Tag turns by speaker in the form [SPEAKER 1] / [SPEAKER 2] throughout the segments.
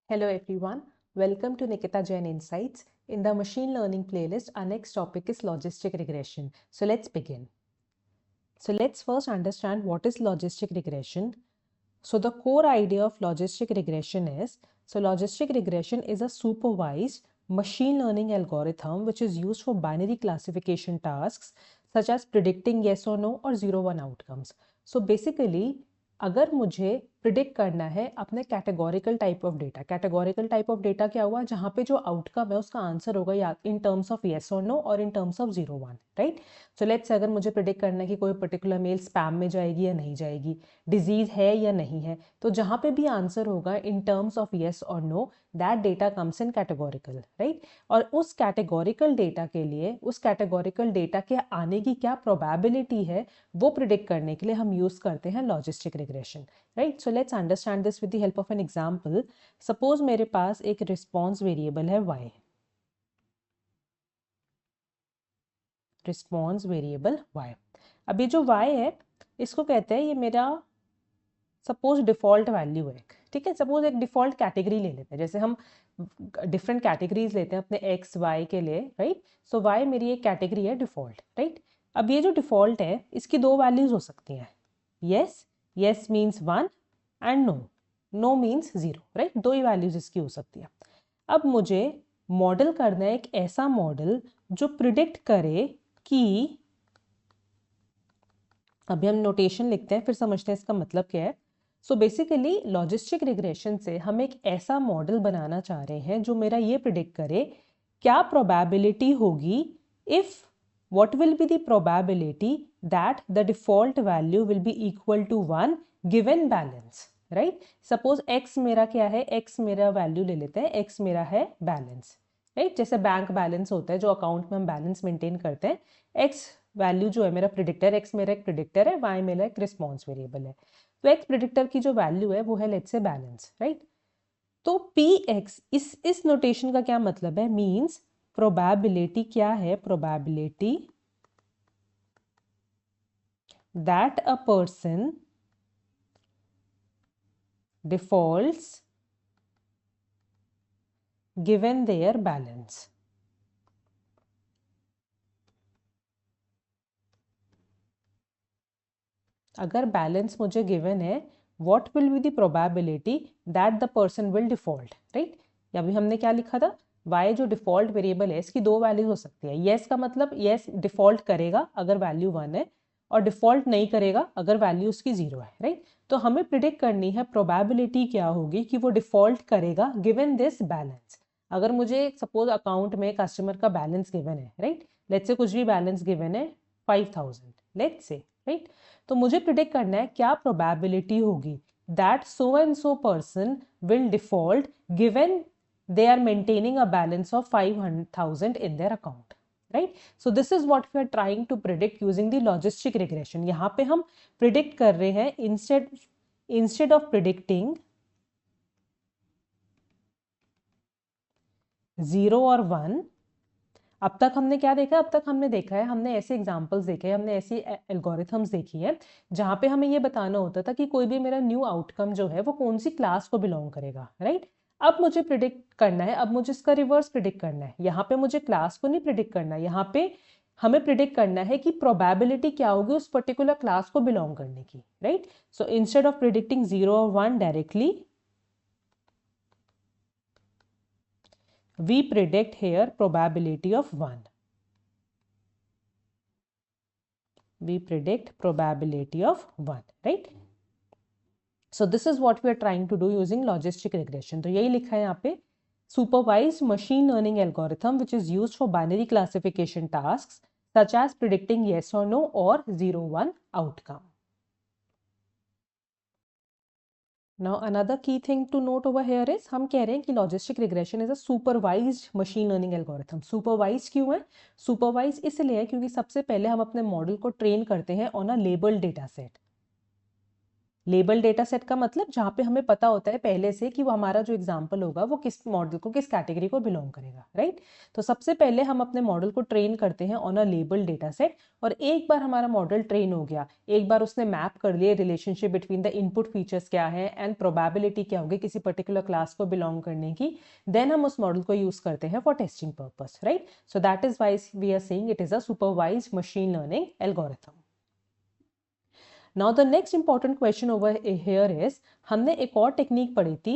[SPEAKER 1] Hello everyone, welcome to Nikita Jain Insights. In the machine learning playlist, our next topic is logistic regression. So let's begin. So let's first understand what is logistic regression. So the core idea of logistic regression is, logistic regression is a supervised machine learning algorithm which is used for binary classification tasks such as predicting yes or no or 0-1 outcomes. So basically, अगर मुझे predict करना है अपने categorical type of data क्या हुआ, जहाँ पे जो आउटकम है उसका आंसर होगा या इन टर्म्स ऑफ येस और नो और इन terms of 0-1, right. So let's, अगर मुझे प्रिडिक्ट करना है कि कोई पर्टिकुलर मेल स्पैम में जाएगी या नहीं जाएगी, डिजीज है या नहीं है, तो जहाँ पे भी आंसर होगा इन टर्म्स ऑफ येस और no, that data comes in categorical, right. और उस कैटेगोरिकल डेटा के लिए, उस कैटेगोरिकल डेटा के आने की क्या प्रोबेबिलिटी है, वो प्रिडिक्ट करने के लिए हम यूज करते हैं logistic regression, right. So let's understand this with the help of an example. Suppose मेरे पास एक रिस्पॉन्स वेरिएबल है y, रिस्पॉन्स वेरिएबल y. अब ये जो y है इसको कहते हैं, ये मेरा सपोज डिफॉल्ट वैल्यू है, ठीक है. सपोज एक डिफॉल्ट कैटेगरी ले लेते हैं, जैसे हम डिफरेंट कैटेगरीज लेते हैं अपने एक्स वाई के लिए, राइट. सो वाई मेरी एक कैटेगरी है डिफॉल्ट, राइट. अब ये जो डिफॉल्ट है इसकी दो वैल्यूज हो सकती हैं, yes, yes means 1 and no, no means 0, right. दो ही वैल्यूज इसकी हो सकती है. अब मुझे मॉडल करना है एक ऐसा मॉडल जो प्रिडिक्ट करे कि, अभी हम नोटेशन लिखते हैं फिर समझते हैं इसका मतलब क्या है. सो बेसिकली लॉजिस्टिक रिग्रेशन से हम एक ऐसा मॉडल बनाना चाह रहे हैं जो मेरा ये प्रिडिक्ट करे क्या प्रोबेबिलिटी होगी if, what will be the probability that the default value will be equal to 1 given balance, right. Suppose x मेरा क्या है, x मेरा वैल्यू ले लेते हैं, x मेरा है बैलेंस, राइट. जैसे बैंक बैलेंस होता है, जो अकाउंट में हम बैलेंस मेंटेन करते हैं, x वैल्यू जो है मेरा प्रिडिक्टर, x मेरा एक प्रिडिक्टर है, y मेरा एक रिस्पॉन्स वेरिएबल है. तो x प्रिडिक्टर की जो वैल्यू है वो है लेट्स से बैलेंस, राइट. तो px, इस नोटेशन का क्या मतलब है, मींस प्रोबेबिलिटी क्या है, probability that a person defaults given their balance. अगर बैलेंस मुझे गिवन है, what will be the probability that the person will default, right. अभी हमने क्या लिखा था, y जो डिफॉल्ट वेरिएबल है इसकी दो वैल्यूज हो सकती है. येस का मतलब येस डिफॉल्ट करेगा अगर वैल्यू 1 है, और डिफॉल्ट नहीं करेगा अगर वैल्यू उसकी 0 है, राइट. तो हमें प्रिडिक्ट करनी है प्रोबेबिलिटी क्या होगी कि वो डिफॉल्ट करेगा गिवन दिस बैलेंस. अगर मुझे सपोज अकाउंट में कस्टमर का बैलेंस गिवन है, राइट, लेट्स से कुछ भी बैलेंस गिवन है 5000, लेट्स से, राइट. तो मुझे प्रिडिक्ट करना है क्या प्रोबेबिलिटी होगी that so and so person will default given they are maintaining a balance of 500,000 in their account, right. So this is what we are trying to predict using the logistic regression. यहाँ पे हम predict कर रहे हैं, instead of predicting 0 और 1, अब तक हमने क्या देखा, अब तक हमने देखा है, हमने ऐसे एग्जांपल्स देखे हैं, हमने ऐसी एल्गोरिथम्स देखी है जहां पे हमें ये बताना होता था कि कोई भी मेरा न्यू आउटकम जो है वो कौन सी क्लास को बिलोंग करेगा, राइट. अब मुझे प्रिडिक्ट करना है, अब मुझे इसका रिवर्स प्रिडिक्ट करना है. यहाँ पे मुझे क्लास को नहीं प्रिडिक्ट करना है, यहाँ पे हमें प्रिडिक्ट करना है कि प्रोबेबिलिटी क्या होगी उस पर्टिकुलर क्लास को बिलोंग करने की, right. So instead of predicting 0 और 1 directly, we predict here probability of 1. We predict probability of 1, right. So this is what we are trying to do using logistic regression. तो यही लिखा है यहाँ पे, supervised machine learning algorithm which is used for binary classification tasks such as predicting yes or no or 0-1 outcome. Now another key thing to note over here is, हम कह रहे हैं कि logistic regression is a supervised machine learning algorithm. Supervised क्यों है? Supervised इसलिए है क्योंकि सबसे पहले हम अपने मॉडल को ट्रेन करते हैं on a labeled data set. Label data set का मतलब जहाँ पे हमें पता होता है पहले से कि वो हमारा जो एग्जाम्पल होगा वो किस मॉडल को, किस कैटेगरी को बिलोंग करेगा, राइट। तो सबसे पहले हम अपने मॉडल को ट्रेन करते हैं on a label data set, और एक बार हमारा मॉडल ट्रेन हो गया, एक बार उसने मैप कर लिए relationship between the input features क्या है एंड प्रोबेबिलिटी क्या होगी किसी पर्टिकुलर क्लास को बिलोंग करने की, देन हम उस मॉडल को यूज करते हैं for testing purpose, right. So that is why we are saying it is a supervised machine learning algorithm. Now the next important question over here is, हमने एक और टेक्निक पढ़ी थी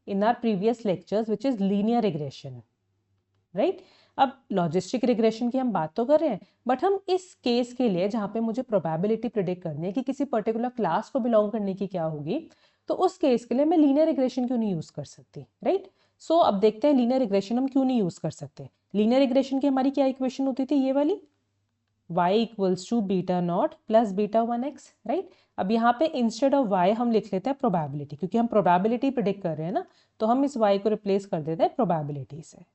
[SPEAKER 1] in our previous lectures which is linear regression, right? अब logistic regression की हम बात तो कर रहे हैं, बट हम इस केस के लिए जहाँ पे मुझे प्रोबेबिलिटी प्रिडिक्ट करनी है कि किसी पर्टिकुलर क्लास को बिलोंग करने की क्या होगी, तो उस केस के लिए मैं लीनियर रिग्रेशन क्यों नहीं यूज कर सकती, राइट। सो अब देखते हैं लीनियर रिग्रेशन हम क्यों नहीं यूज कर सकते। लीनियर रिग्रेशन की हमारी क्या इक्वेशन होती थी, ये वाली, y equals to beta not plus beta 1x, right. अब यहाँ पे इंस्टेड ऑफ y हम लिख लेते हैं प्रोबेबिलिटी, क्योंकि हम प्रोबेबिलिटी प्रिडिक्ट कर रहे हैं ना, तो हम इस y को रिप्लेस कर देते हैं प्रोबेबिलिटी से।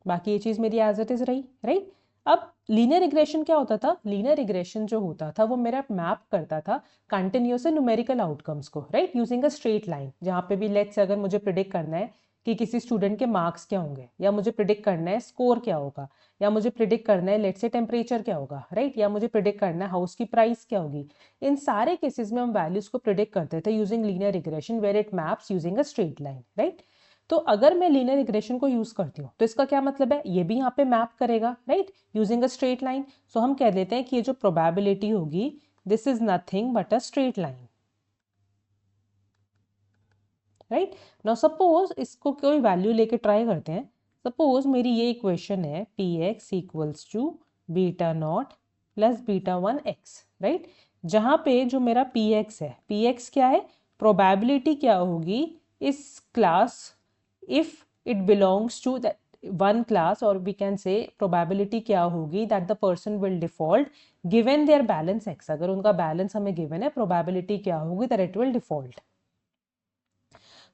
[SPEAKER 1] बाकी ये चीज मेरी एज इट इज रही, राइट। अब लीनियर रिग्रेशन क्या होता था, लीनियर रिग्रेशन जो होता था वो मेरा मैप करता था कंटिन्यूअस न्यूमेरिकल आउटकम्स को, right, using a straight line, जहाँ पे भी लेट्स अगर मुझे प्रिडिक्ट करना है कि किसी स्टूडेंट के मार्क्स क्या होंगे, या मुझे प्रिडिक्ट करना है स्कोर क्या होगा, या मुझे प्रिडिक्ट करना है लेट्स से टेम्परेचर क्या होगा, राइट, या मुझे प्रिडिक्ट करना है हाउस की प्राइस क्या होगी, इन सारे केसेस में हम वैल्यूज को प्रिडिक्ट करते थे using linear regression where it maps using a straight line, right. तो अगर मैं लीनियर रिग्रेशन को यूज करती हूँ तो इसका क्या मतलब है, ये भी यहाँ पे मैप करेगा, right, using a straight line. So हम कह देते हैं कि ये जो प्रोबेबिलिटी होगी this is nothing but a straight line, right. Now suppose इसको कोई वैल्यू लेके ट्राई करते हैं। सपोज मेरी ये इक्वेशन है P X equals to beta not plus beta 1x, right. जहाँ पे जो मेरा पी एक्स है, पी एक्स क्या है, प्रोबेबिलिटी क्या होगी इस class if it belongs to that one class, or we can say probability क्या होगी that the person will default given their balance x, अगर उनका बैलेंस हमें given है probability क्या होगी that it will default।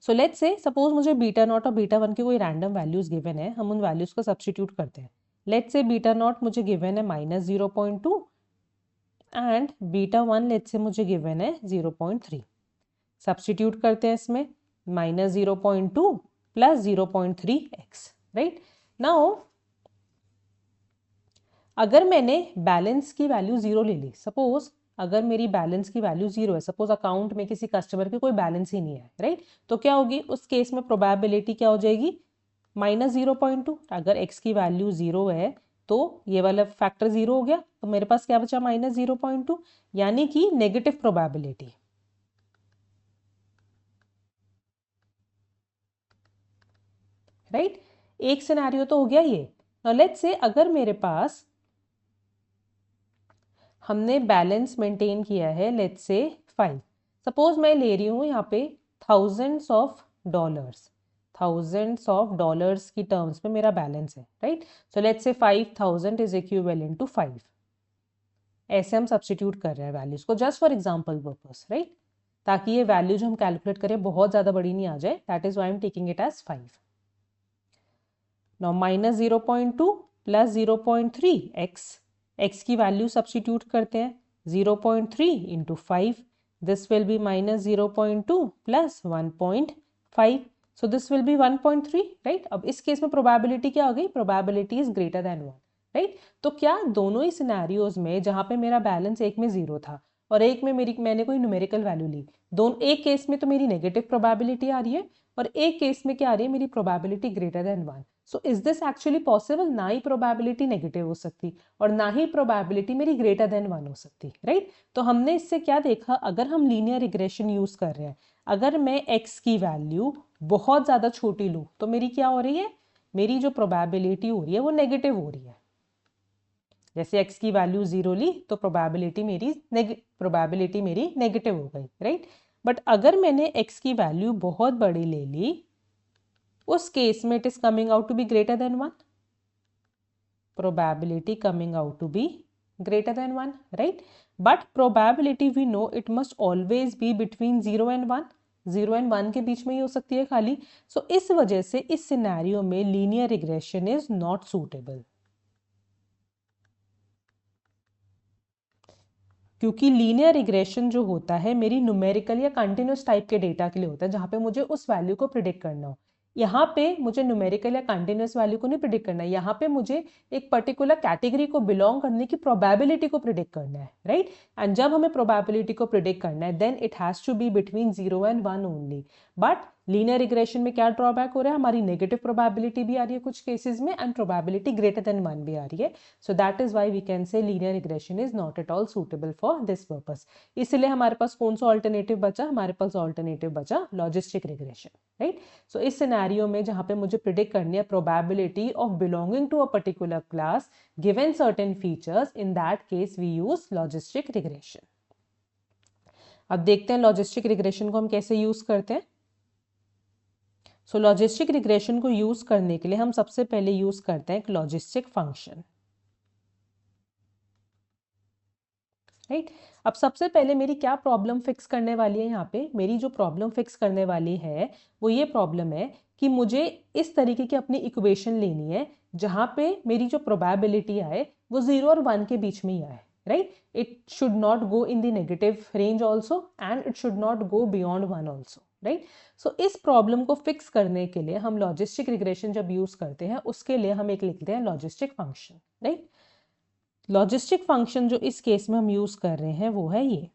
[SPEAKER 1] so let's say suppose मुझे beta not और बीटा 1 की कोई रैंडम वैल्यूज गिवन है, हम उन वैल्यूज को सब्सटीट्यूट करते हैं। लेट्स से बीटा नॉट मुझे गिवन है -0.2 एंड बीटा 1 लेट्स से मुझे गिवन है 0.3। सब्सटीट्यूट करते हैं इसमें, -0.2 प्लस 0.3x, राइट। नाउ अगर मैंने बैलेंस की वैल्यू 0 ले ली, सपोज अगर मेरी बैलेंस की वैल्यू 0 है, सपोज अकाउंट में किसी कस्टमर के कोई बैलेंस ही नहीं है, राइट, तो क्या होगी उस केस में प्रोबेबिलिटी क्या हो जाएगी -0.2। अगर x की वैल्यू 0 है तो ये वाला फैक्टर 0 हो गया, तो मेरे पास क्या बचा -0.2, यानी कि नेगेटिव प्रोबेबिलिटी, राइट। एक सिनेरियो तो हो गया ये। नाउ लेट्स से अगर मेरे पास हमने बैलेंस मेंटेन किया है लेट्स से 5, सपोज मैं ले रही हूँ यहाँ पे थाउजेंड्स ऑफ डॉलर्स की टर्म्स में मेरा बैलेंस है, right. So let's say 5000 is equivalent to 5, ऐसे हम सब्सटीट्यूट कर रहे हैं वैल्यूज को just for example purpose, right, ताकि ये वैल्यू जो हम कैलकुलेट करें बहुत ज्यादा बड़ी नहीं आ जाए, that is why I am taking it as 5। Now -0.2 plus 0.3 x की वैल्यू सब्सटीट्यूट करते हैं, 0.3 into 5, this will be -0.2 plus 1.5, so this will be 1.3, right. अब इस केस में प्रोबेबिलिटी क्या हो गई, probability is greater than 1, right. तो क्या दोनों ही सिनेरियोज में जहां पे मेरा बैलेंस एक में 0 था और एक में मैंने कोई न्यूमेरिकल वैल्यू ली, दोनों एक केस में तो मेरी नेगेटिव प्रोबेबिलिटी आ रही है और एक केस में क्या आ रही है मेरी probability greater than 1। So is this actually possible, ना ही प्रोबेबिलिटी नेगेटिव हो सकती और ना ही प्रोबेबिलिटी मेरी ग्रेटर देन 1 हो सकती, राइट। तो हमने इससे क्या देखा, अगर हम लीनियर रिग्रेशन यूज कर रहे हैं, अगर मैं x की वैल्यू बहुत ज्यादा छोटी लूं तो मेरी क्या हो रही है, मेरी जो प्रोबेबिलिटी हो रही है वो नेगेटिव हो रही है। जैसे x की वैल्यू 0 ली तो प्रोबेबिलिटी मेरी नेगेटिव हो गई, राइट। बट अगर मैंने x की वैल्यू बहुत बड़ी ले ली, उस केस में it is coming out to be greater than 1, probability coming out to be greater than 1, right? But probability we know it must always be between 0 and 1, 0 and 1 के बीच में ही हो सकती है खाली। सो इस वजह से इस सिनेरियो में linear regression is not suitable. क्योंकि लीनियर रिग्रेशन जो होता है मेरी न्यूमेरिकल या कंटिन्यूस टाइप के डेटा के लिए होता है, जहाँ पे मुझे उस वैल्यू को प्रिडिक्ट करना हो। यहाँ पे मुझे न्यूमेरिकल या कंटिन्यूस वैल्यू को नहीं प्रिडिक्ट करना है, यहाँ पे मुझे एक पर्टिकुलर कैटेगरी को बिलोंग करने की प्रोबेबिलिटी को प्रिडिक्ट करना है, राइट। एंड जब हमें प्रोबेबिलिटी को प्रिडिक्ट करना है then it has to be between 0 and 1 only. But linear regression में क्या ड्रॉबैक हो रहा है, हमारी नेगेटिव प्रोबेबिलिटी भी आ रही है कुछ केसेस में एंड प्रोबेबिलिटी ग्रेटर देन 1 भी आ रही है। So that is why we can say linear regression is not at all suitable for this purpose. इसलिए हमारे पास कौन सा ऑल्टरनेटिव बचा, हमारे पास ऑल्टरनेटिव बचा लॉजिस्टिक रिग्रेशन, राइट। सो इस सिनेरियो में जहां पे मुझे प्रिडिक्ट करनी है probability of belonging to a particular class given certain features, in that case we use logistic regression. अब देखते हैं लॉजिस्टिक रिग्रेशन को हम कैसे यूज करते हैं। सो लॉजिस्टिक रिग्रेशन को यूज करने के लिए हम सबसे पहले यूज करते हैं एक लॉजिस्टिक फंक्शन, राइट। अब सबसे पहले मेरी क्या प्रॉब्लम फिक्स करने वाली है, यहाँ पे मेरी जो प्रॉब्लम फिक्स करने वाली है वो ये प्रॉब्लम है कि मुझे इस तरीके की अपनी इक्वेशन लेनी है जहां पे मेरी जो प्रोबेबिलिटी आए वो 0 और 1 के बीच में ही आए, right. It should not go in the negative range also and it should not go beyond 1 also, right. So इस प्रॉब्लम को फिक्स करने के लिए हम लॉजिस्टिक रिग्रेशन जब यूज करते हैं उसके लिए हम एक लिखते हैं logistic function, right. Logistic function जो इस केस में हम यूज कर रहे हैं वो है ये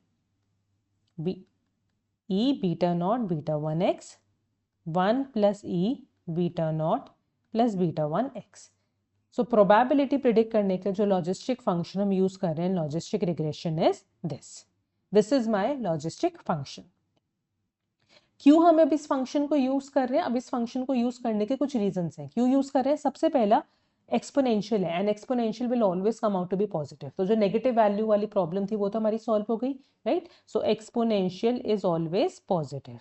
[SPEAKER 1] e beta naught beta 1x 1 plus e beta not plus beta 1x। So probability predict करने के जो लॉजिस्टिक फंक्शन हम यूज कर रहे हैं logistic regression is this is my logistic function. क्यों हम अब इस फंक्शन को यूज कर रहे हैं, अब इस फंक्शन को यूज करने के कुछ रीजंस हैं क्यों यूज कर रहे हैं। सबसे पहला एक्सपोनेंशियल है and exponential will always come out to be positive, तो जो नेगेटिव वैल्यू वाली प्रॉब्लम थी वो तो हमारी सॉल्व हो गई, right. So exponential is always positive.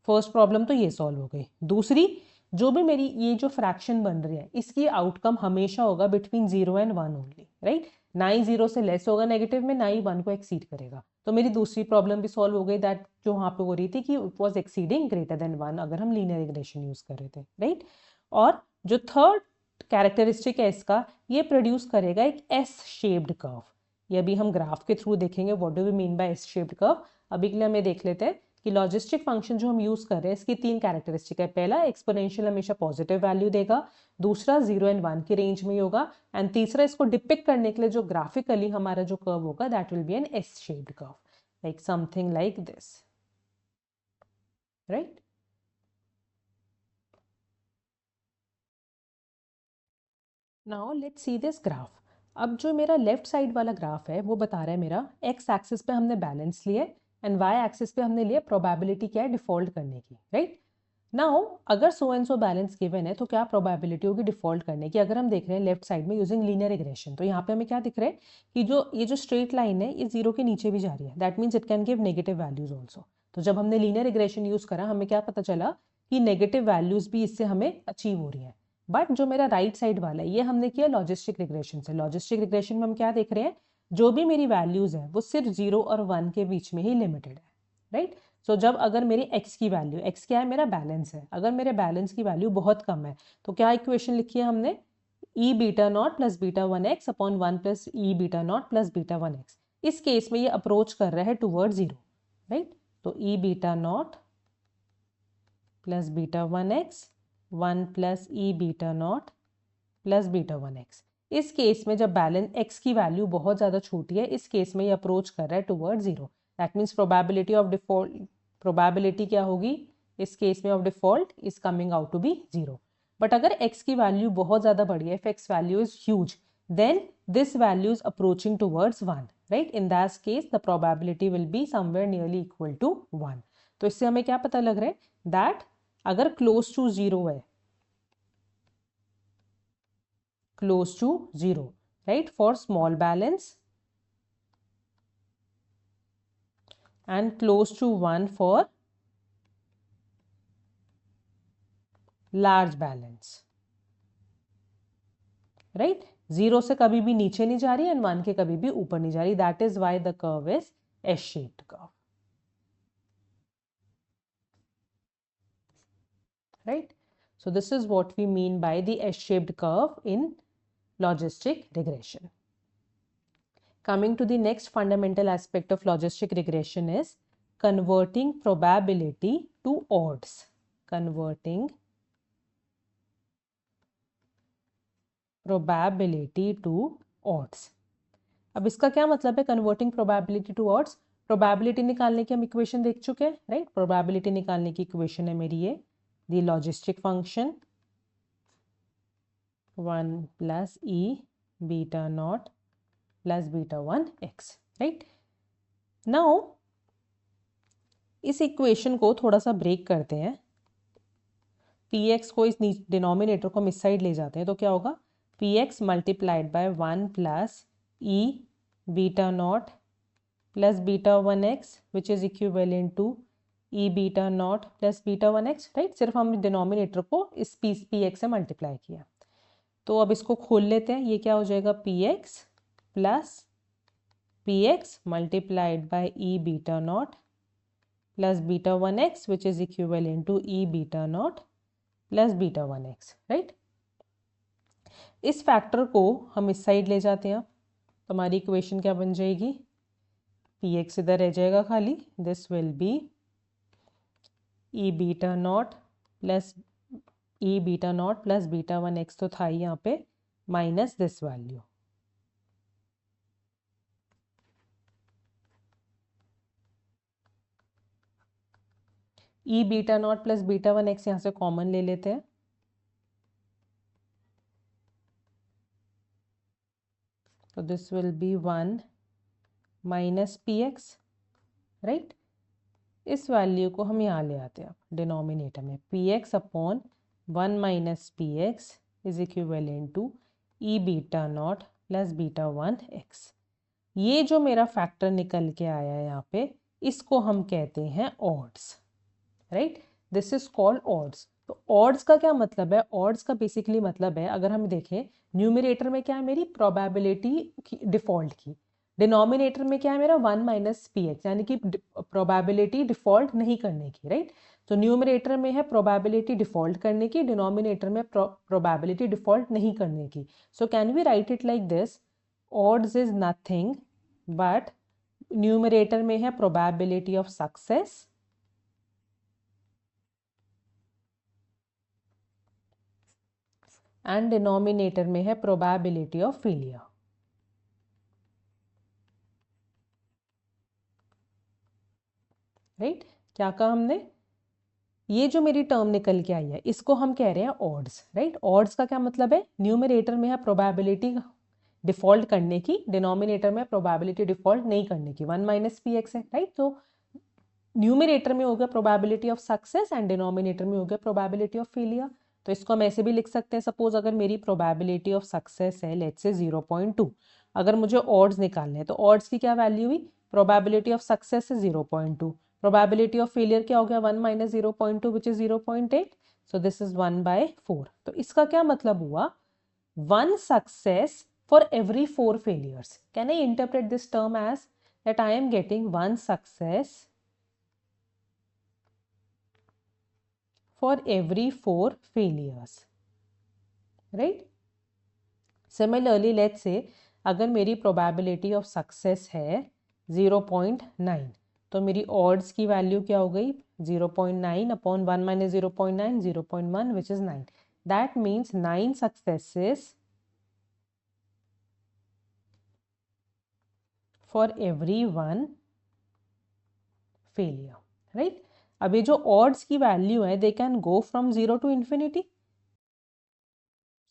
[SPEAKER 1] First problem तो ये सॉल्व हो गई। दूसरी, जो भी मेरी ये जो फ्रैक्शन बन रही है इसकी आउटकम हमेशा होगा बिटवीन 0 एंड 1 ओनली, राइट। ना ही 0 से लेस होगा नेगेटिव में, ना ही 1 को एक्सीड करेगा। तो मेरी दूसरी प्रॉब्लम भी सॉल्व हो गई, दैट जो वहां पे हो रही थी कि it was exceeding greater than 1 अगर हम लीनियर रिग्रेशन यूज कर रहे थे, राइट। और जो थर्ड कैरेक्टरिस्टिक है इसका, ये प्रोड्यूस करेगा एक एस शेप्ड कर्व। ये अभी हम ग्राफ के थ्रू देखेंगे what do we mean by S shaped curve. अभी के लिए हमें देख लेते हैं कि लॉजिस्टिक फंक्शन जो हम यूज कर रहे हैं इसकी तीन कैरेक्टरिस्टिक है। पहला, एक्सपोनेंशियल हमेशा पॉजिटिव वैल्यू देगा। दूसरा, 0 एंड 1 की रेंज में ही होगा। एंड तीसरा, इसको डिपिक्ट करने के लिए जो ग्राफिकली हमारा जो कर्व होगा that will be an S shaped curve, like something like this, right. Now let's see this graph. अब जो मेरा लेफ्ट साइड वाला ग्राफ है वो बता रहा है मेरा एक्स एक्सिस पे हमने बैलेंस लिए एंड वाई एक्सिस पे हमने लिया प्रोबेबिलिटी क्या है डिफॉल्ट करने की, राइट। नाउ अगर so and so balance given है तो क्या प्रोबेबिलिटी होगी डिफॉल्ट करने की। अगर हम देख रहे हैं लेफ्ट साइड में यूजिंग लीनियर रिग्रेशन, तो यहाँ पे हमें क्या दिख रहा है कि जो ये जो स्ट्रेट लाइन है ये 0 के नीचे भी जा रही है, that means it can give negative values also. तो जब हमने लीनियर रिग्रेशन यूज करा हमें क्या पता चला कि नेगेटिव वैल्यूज भी इससे हमें अचीव हो रही है। बट जो मेरा राइट साइड वाला है ये हमने किया लॉजिस्टिक रिग्रेशन से। लॉजिस्टिक रिग्रेशन में हम क्या देख रहे हैं, जो भी मेरी वैल्यूज है वो सिर्फ 0 और 1 के बीच में ही लिमिटेड है, राइट। सो जब अगर मेरी x की वैल्यू, x क्या है मेरा बैलेंस है, अगर मेरे बैलेंस की वैल्यू बहुत कम है तो क्या इक्वेशन लिखी है हमने, e beta not plus beta 1x upon 1 plus e beta not plus beta 1x। इस केस में ये अप्रोच कर रहा है टुवर्ड 0, राइट। तो e beta not plus beta 1x 1 plus e beta not plus beta 1x। इस case में जब बैलेंस x की वैल्यू बहुत ज़्यादा छोटी है इस केस में ये अप्रोच कर रहा है toward 0, that means probability of default, probability क्या होगी इस केस में of default is coming out to be 0। But अगर x की वैल्यू बहुत ज़्यादा बड़ी है, if x value is huge then this value is approaching towards 1, right. In that case the probability will be somewhere nearly equal to 1। तो इससे हमें क्या पता लग रहा है दैट अगर क्लोज टू 0 है, close to 0, right, for small balance and close to 1 for large balance, right। 0 से कभी भी नीचे नहीं जा रही एंड 1 के कभी भी ऊपर नहीं जा रही, that is why the curve is S-shaped curve, right। So this is what we mean by the S-shaped curve in logistic regression. Coming to the next fundamental aspect of logistic regression is converting probability to odds. Converting probability to odds. अब इसका क्या मतलब है converting probability to odds? Probability निकालने की हम equation देख चुके हैं, राइट? प्रोबेबिलिटी निकालने की इक्वेशन है मेरी ये the logistic function 1 plus e beta not plus beta 1 x, right? Now इस इक्वेशन को थोड़ा सा ब्रेक करते हैं, पी एक्स को इस डिनोमिनेटर को हम इस साइड ले जाते हैं, तो क्या होगा? P x multiplied by 1 plus e beta not plus beta 1 x which is equivalent to e beta not plus beta 1 x, right? सिर्फ हम डिनोमिनेटर को इस पी एक्स से मल्टीप्लाई किया। तो अब इसको खोल लेते हैं, ये क्या हो जाएगा? P x plus p x multiplied by e beta not plus beta 1 x which is equivalent to e beta not plus beta 1 x, right? इस फैक्टर को हम इस साइड ले जाते हैं, तो हमारी इक्वेशन क्या बन जाएगी? पी एक्स इधर रह जाएगा खाली, this will be e beta not plus e beta not plus beta 1 x तो था ही यहाँ पे, minus this value. E beta not plus beta 1 x यहाँ से कॉमन ले लेते हैं, तो this will be 1 minus p x, right? इस वैल्यू को हम यहाँ ले आते हैं डिनोमिनेटर में, p x upon 1 minus p x is equivalent to e beta not plus beta 1 x. ये जो मेरा फैक्टर निकल के आया है यहाँ पे, इसको हम कहते हैं odds, right? This is called odds. तो ऑड्स का क्या मतलब है? ऑड्स का बेसिकली मतलब है, अगर हम देखें न्यूमरेटर में क्या है मेरी? प्रोबेबिलिटी डिफॉल्ट की, डिनोमिनेटर में क्या है मेरा? 1 माइनस पी एक्स, यानी कि प्रोबेबिलिटी डिफॉल्ट नहीं करने की, राइट? तो न्यूमरेटर में है प्रोबेबिलिटी डिफॉल्ट करने की, डिनोमिनेटर में प्रोबेबिलिटी डिफॉल्ट नहीं करने की। So can we write it like this, odds is nothing but numerator में है probability of success and denominator में है प्रोबेबिलिटी ऑफ फेलियर, राइट? क्या कहा हमने? ये जो मेरी टर्म निकल के आई है इसको हम कह रहे हैं ऑड्स, राइट? ऑड्स का क्या मतलब है? न्यूमरेटर में है प्रोबेबिलिटी डिफॉल्ट करने की, डिनोमिनेटर में प्रोबेबिलिटी डिफॉल्ट नहीं करने की, 1 माइनस पी एक्स है, राइट? तो न्यूमरेटर में हो गया probability of success and denominator में हो गया प्रोबेबिलिटी ऑफ फेलियर। तो इसको हम ऐसे भी लिख सकते हैं, सपोज अगर मेरी प्रोबेबिलिटी ऑफ सक्सेस है लेट्स से 0.2, अगर मुझे ऑड्स निकालने हैं तो ऑड्स की क्या वैल्यू हुई? प्रोबेबिलिटी ऑफ सक्सेस है 0.2, प्रोबेबिलिटी ऑफ फेलियर क्या हो गया? 1 minus 0.2 which is 0.8, so this is 1/4। तो इसका क्या मतलब हुआ? 1 success for every 4 failures. Can I interpret this term as that I am getting 1 success for every 4 failures, right? Similarly, let's say अगर मेरी probability of success है 0.9, तो मेरी odds की वैल्यू क्या हो गई? 0.9 upon 1 minus 0.9, 0.1 which is 9. That means 9 successes for every 1 failure, right? अब ये जो ऑड्स की वैल्यू है they can go from 0 to infinity.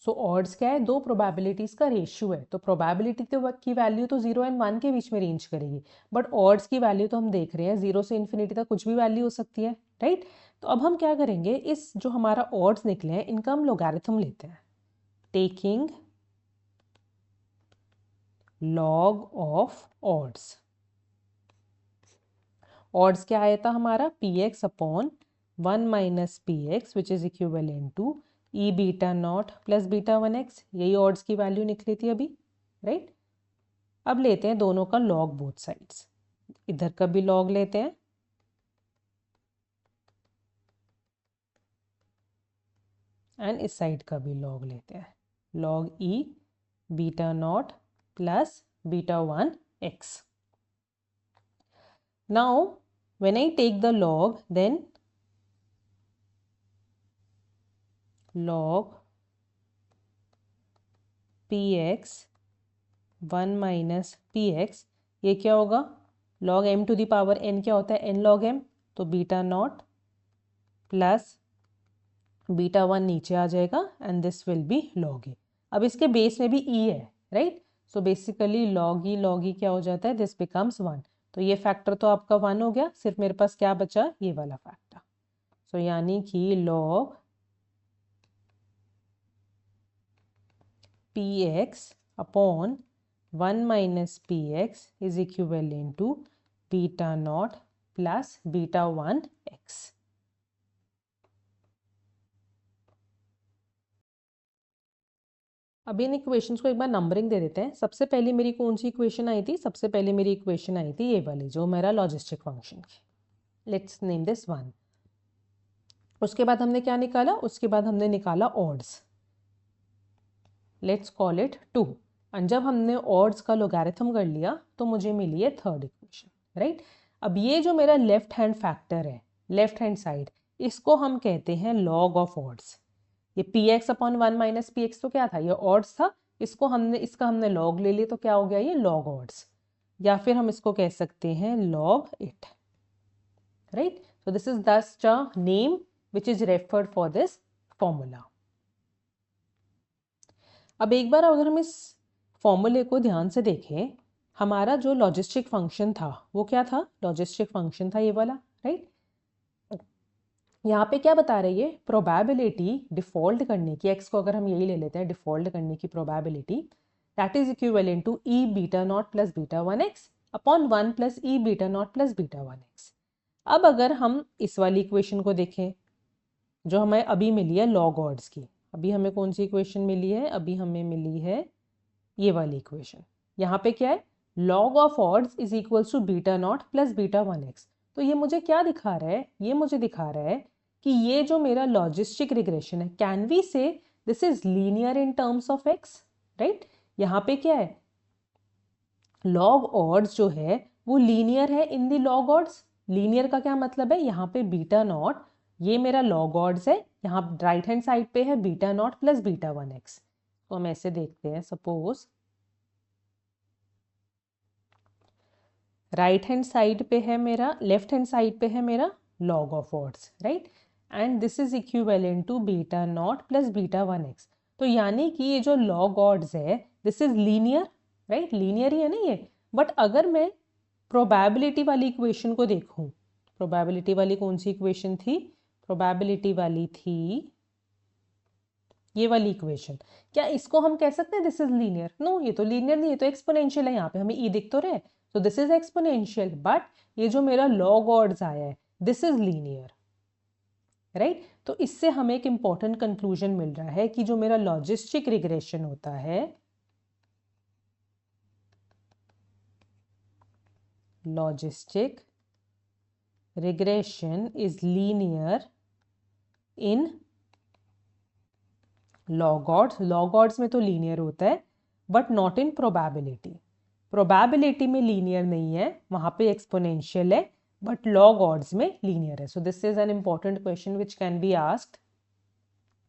[SPEAKER 1] So odds क्या है? दो प्रोबेबिलिटीज का रेशियो है, तो प्रोबेबिलिटी की वैल्यू तो 0 एंड 1 के बीच में रेंज करेगी, बट ऑड्स की वैल्यू तो हम देख रहे हैं 0 से इन्फिनिटी तक कुछ भी वैल्यू हो सकती है, राइट? तो अब हम क्या करेंगे, इस जो हमारा ऑड्स निकले हैं इनका हम लोगैरिथम लेते हैं, taking log of odds. Odds क्या आया था हमारा? P x upon 1 minus p x which is equivalent to e beta not plus beta 1 x. यही ऑड्स की वैल्यू निकली थी अभी, राइट? अब लेते हैं दोनों का लॉग बोथ साइड्स, इधर का भी लॉग लेते हैं एंड इस साइड का भी लॉग लेते हैं, log E beta not plus beta 1 x. Now when I take the log, then log px 1 minus px, ये क्या होगा, log m to the power n क्या होता है, n log m, तो बीटा नॉट प्लस बीटा 1 नीचे आ जाएगा and this will be log e. अब इसके बेस में भी e है, right, so basically log e क्या हो जाता है, दिस बिकम्स 1. तो ये फैक्टर तो आपका 1 हो गया, सिर्फ मेरे पास क्या बचा, ये वाला फैक्टर. सो यानी कि log px अपॉन 1 minus px is equivalent to beta not plus beta 1 x. अब इन इक्वेशंस को एक बार नंबरिंग दे देते हैं. सबसे पहले मेरी कौन सी इक्वेशन आई थी, सबसे पहले मेरी इक्वेशन आई थी ये वाली, जो मेरा लॉजिस्टिक फंक्शन की. Let's name this 1. उसके बाद हमने क्या निकाला, उसके बाद हमने निकाला ऑड्स. Let's call it 2. और जब हमने ऑड्स का लोगैरिथम कर लिया तो मुझे मिली है थर्ड इक्वेशन, राइट. अब ये जो मेरा लेफ्ट हैंड फैक्टर है, लेफ्ट हैंड साइड, इसको हम कहते हैं लॉग ऑफ ऑड्स. ये px अपॉन 1 माइनस px तो क्या था, ये ऑड्स था, इसका हमने लॉग ले लिया तो क्या हो गया, ये लॉग ऑड्स, या फिर हम इसको कह सकते हैं logit, right. So this is this the name which is referred for this formula. अब एक बार अगर हम इस फॉर्मूले को ध्यान से देखें, हमारा जो लॉजिस्टिक फंक्शन था वो क्या था, लॉजिस्टिक फंक्शन था ये वाला, राइट. यहाँ पे क्या बता रही है, प्रोबेबिलिटी डिफॉल्ट करने की, x को अगर हम यही ले लेते हैं डिफॉल्ट करने की probability, that is equivalent to e beta not plus beta 1x upon 1 plus e beta not plus beta 1x. अब अगर हम इस वाली इक्वेशन को देखें जो हमें अभी मिली है लॉग ऑड्स की, अभी हमें कौन सी इक्वेशन मिली है, अभी हमें मिली है ये वाली इक्वेशन. यहाँ पे क्या है, log of odds is equals to beta not plus beta 1x. तो ये मुझे क्या दिखा रहा है, ये मुझे दिखा रहा है कि ये जो मेरा लॉजिस्टिक रिग्रेशन है, कैन वी से this is linear in terms of x, right. यहाँ पे क्या है, लॉग ऑड्स जो है वो लीनियर है in the log odds. Linear का क्या मतलब है, यहाँ पे बीटा नॉट, ये मेरा लॉग ऑड्स है, यहाँ राइट हैंड साइड पे है beta not plus beta 1x. तो हम ऐसे देखते हैं, सपोज राइट हैंड साइड पे है मेरा, लेफ्ट हैंड साइड पे है मेरा log of odds, right, and this is equivalent to beta not plus beta 1x. तो यानी कि ये जो लॉग ऑड्स है this is linear, right, linear ही है ना ये. बट अगर मैं प्रोबेबिलिटी वाली इक्वेशन को देखूं, प्रोबेबिलिटी वाली कौन सी इक्वेशन थी, प्रोबेबिलिटी वाली थी ये वाली इक्वेशन, क्या इसको हम कह सकते हैं दिस इज लीनियर, नो, ये तो लीनियर नहीं, ये तो एक्सपोनेंशियल है. यहाँ पे हमें ई दिख तो रहे, so this is exponential, but ये जो मेरा log odds आया है this is linear, right. तो इससे हमें एक important conclusion मिल रहा है कि जो मेरा logistic regression होता है, logistic regression is linear in log odds. log odds में तो linear होता है but not in probability. Probability में लीनियर नहीं है, वहां पे एक्सपोनेंशियल है, बट लॉग ऑड्स में लीनियर है. सो this is an important question which can be asked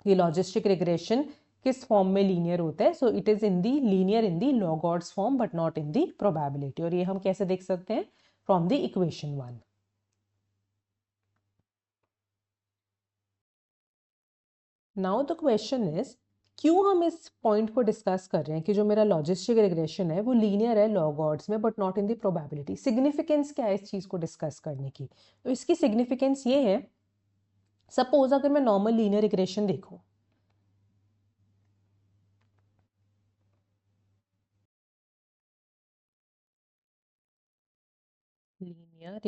[SPEAKER 1] कि लॉजिस्टिक रिग्रेशन किस फॉर्म में लीनियर होता है. So it is in the linear in the log odds form but not in the probability. और ये हम कैसे देख सकते हैं, from the equation 1. Now the question is, क्यों हम इस पॉइंट को डिस्कस कर रहे हैं कि जो मेरा लॉजिस्टिक रिग्रेशन है वो लीनियर है लॉग ऑड्स में but not in the probability. Significance क्या है इस चीज़ को डिस्कस करने की, तो इसकी सिग्निफिकेंस ये है, सपोज अगर मैं नॉर्मल लीनियर रिग्रेशन देखूं, लीनियर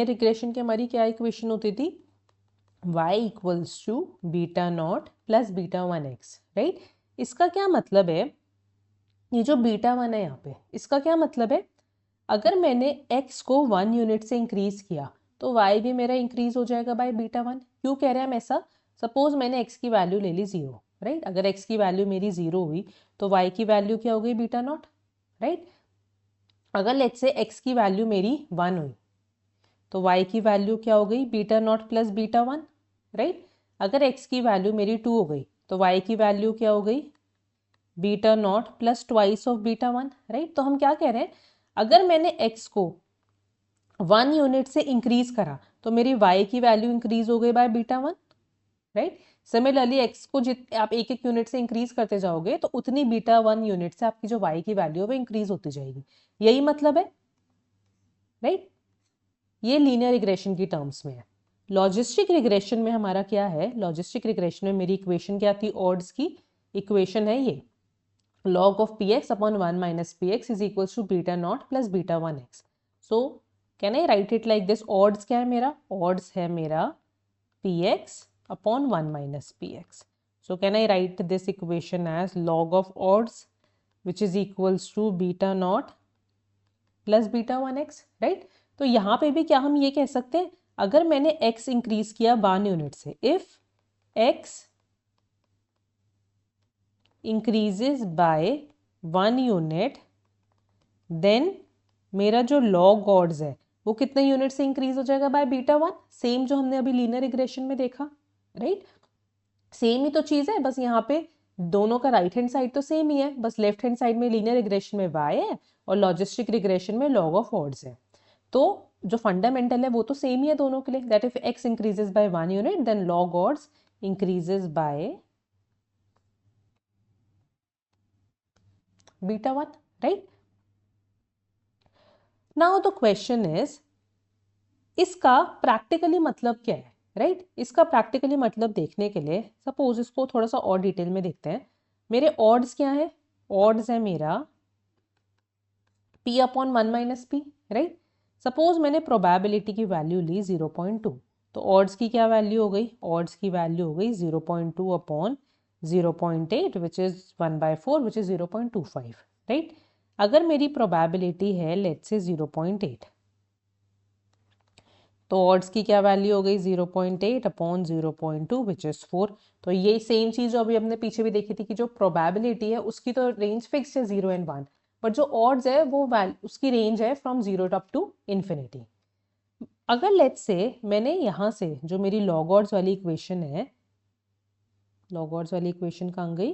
[SPEAKER 1] रिग्रेशन की हमारी क्या इक्वेशन होती थी, y equals to beta not plus beta 1x, right. इसका क्या मतलब है, ये जो बीटा 1 है यहाँ पे, इसका क्या मतलब है, अगर मैंने x को 1 यूनिट से इंक्रीज किया तो y भी मेरा इंक्रीज हो जाएगा बाय बीटा 1. क्यों कह रहे हैं हम ऐसा, सपोज मैंने x की वैल्यू ले ली 0, राइट. अगर x की वैल्यू मेरी 0 हुई तो y की वैल्यू क्या हो गई, बीटा नॉट, राइट। अगर लेट्स से x की वैल्यू मेरी 1 हुई तो y की वैल्यू क्या हो गई, beta not plus beta 1, right. अगर x की वैल्यू मेरी 2 हो गई तो y की वैल्यू क्या हो गई, beta not plus twice of beta 1, right. तो हम क्या कह रहे हैं, अगर मैंने x को 1 यूनिट से इंक्रीज करा तो मेरी y की वैल्यू इंक्रीज हो गई bye beta 1, right. Similarly x को जित आप एक एक यूनिट से इंक्रीज करते जाओगे तो उतनी बीटा 1 यूनिट से आपकी जो y की वैल्यू है वो इंक्रीज होती जाएगी, यही मतलब है, राइट। ये लीनियर रिग्रेशन की टर्म्स में है। लॉजिस्टिक रिग्रेशन में हमारा क्या है, लॉजिस्टिक रिग्रेशन में मेरी इक्वेशन क्या थी, ऑड्स की इक्वेशन है ये, log of px upon 1 minus px is equals to beta naught plus beta 1x. So can I write it like this? Odds क्या है मेरा, odds है मेरा px upon 1 minus px. So can I write this equation as log of odds which is equals to beta naught plus beta 1x, right? तो यहाँ पे भी क्या हम ये कह सकते हैं, अगर मैंने x इंक्रीज किया 1 यूनिट से, if x increases by 1 unit then मेरा जो log odds है वो कितने यूनिट से इंक्रीज हो जाएगा, बाय बीटा 1, सेम जो हमने अभी लीनियर रिग्रेशन में देखा, राइट। सेम ही तो चीज है, बस यहाँ पे दोनों का राइट हैंड साइड तो सेम ही है, बस लेफ्ट हैंड साइड में लीनियर रिग्रेशन में y है और लॉजिस्टिक रिग्रेशन में log ऑफ odds है। तो जो फंडामेंटल है वो तो सेम ही है दोनों के लिए, that if x increases by 1 unit then log odds increases by beta 1, right. Now the question is, इसका प्रैक्टिकली मतलब क्या है, राइट। इसका प्रैक्टिकली मतलब देखने के लिए सपोज इसको थोड़ा सा और डिटेल में देखते हैं। मेरे ऑड्स क्या है, ऑड्स है मेरा p upon 1 minus P, right. Suppose मैंने प्रोबेबिलिटी की वैल्यू ली 0.2, तो ऑड्स की क्या वैल्यू हो गई, ऑड्स की वैल्यू हो गई 0.2 upon 0.8 which is 1/4 which is 0.25, right. अगर मेरी प्रोबेबिलिटी है लेट्स से 0.8 तो ऑड्स की क्या वैल्यू हो गई 0.8 अपॉन 0.2 विच इज 4। तो ये सेम चीज जो अभी हमने पीछे भी देखी थी कि जो प्रोबेबिलिटी है उसकी तो रेंज फिक्स है 0 एंड 1, बट जो ऑड्स है वो उसकी रेंज है फ्रॉम 0 अप टू इन्फिनिटी। अगर लेट्स से मैंने यहाँ से जो मेरी लॉग ऑड्स वाली इक्वेशन है, लॉग ऑड्स वाली इक्वेशन कहाँ गई,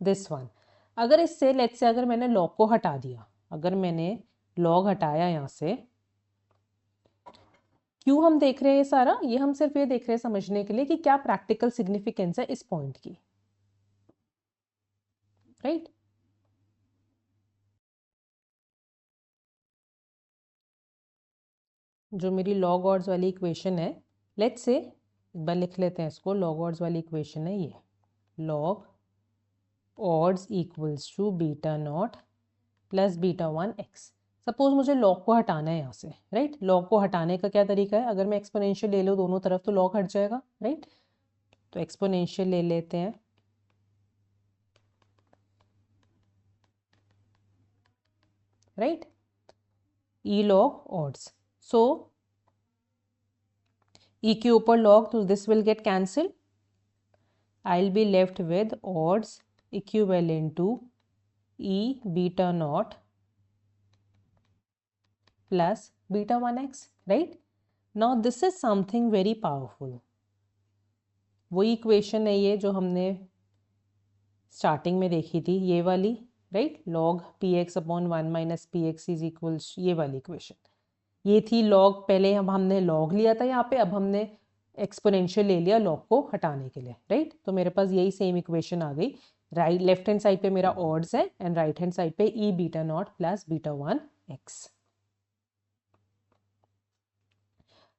[SPEAKER 1] दिस वन, अगर इससे लेट्स से अगर मैंने लॉग को हटा दिया, अगर मैंने लॉग हटाया यहाँ से, क्यों हम देख रहे हैं ये सारा, ये हम सिर्फ ये देख रहे हैं समझने के लिए कि क्या प्रैक्टिकल सिग्निफिकेंस है इस पॉइंट की, राइट। जो मेरी लॉग ऑड्स वाली इक्वेशन है, लेट्स से एक बार लिख लेते हैं इसको, लॉग ऑड्स वाली इक्वेशन है ये, log odds equals to beta not plus beta 1x। Suppose मुझे लॉग को हटाना है यहाँ से, राइट। लॉग को हटाने का क्या तरीका है, अगर मैं एक्सपोनेंशियल ले लूँ दोनों तरफ तो लॉग हट जाएगा, राइट। तो एक्सपोनेंशियल ले लेते हैं, राइट, ई लॉग ऑड्स। सो e के ऊपर log तो this will get cancelled, I'll be left with odds equivalent to e beta naught plus beta 1x, right. Now this is something very powerful, वही equation है ये जो हमने स्टार्टिंग में देखी थी, ये वाली, राइट, log px अपॉन 1 minus p x is equals, ये वाली इक्वेशन ये थी। लॉग पहले हमने लॉग लिया था यहाँ पे, अब हमने एक्सपोनेंशियल ले लिया लॉग को हटाने के लिए, राइट। तो मेरे पास यही सेम इक्वेशन आ गई, राइट लेफ्ट हैंड साइड पे मेरा ऑड्स है एंड राइट हैंड साइड पे e beta not plus beta 1x।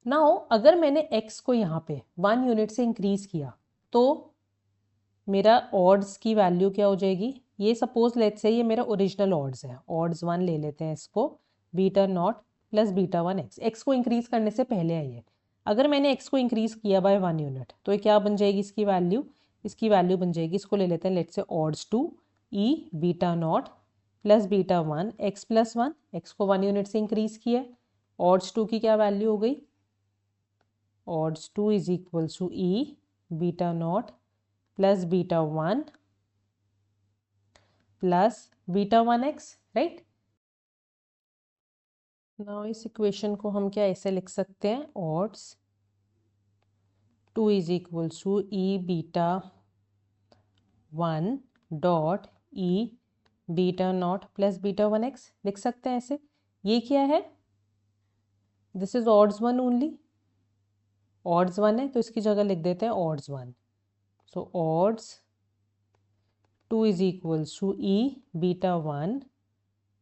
[SPEAKER 1] Now अगर मैंने x को यहाँ पे 1 यूनिट से इंक्रीज किया तो मेरा ऑड्स की वैल्यू क्या हो जाएगी, ये सपोज लेट्स से ये मेरा ओरिजिनल ऑड्स है, ऑड्स 1 ले लेते हैं इसको, beta not plus beta 1x, x को इंक्रीज करने से पहले है ये। अगर मैंने x को इंक्रीज किया बाय 1 यूनिट तो ये क्या बन जाएगी इसकी वैल्यू, इसकी वैल्यू बन जाएगी, इसको ले लेते हैं let's say odds 2 e beta not plus beta 1 x plus 1, x को 1 यूनिट से इंक्रीज किया, ऑड्स 2 की क्या वैल्यू हो गई, odds 2 is equals to e beta not plus beta 1 plus beta 1x, right. Now इस इक्वेशन को हम क्या ऐसे लिख सकते हैं, odds 2 is equals to e beta 1 dot e beta not plus beta 1x लिख सकते हैं ऐसे। ये क्या है, this is odds 1 only, odds 1 है तो इसकी जगह लिख देते हैं odds 1। सो odds 2 is equals to e beta 1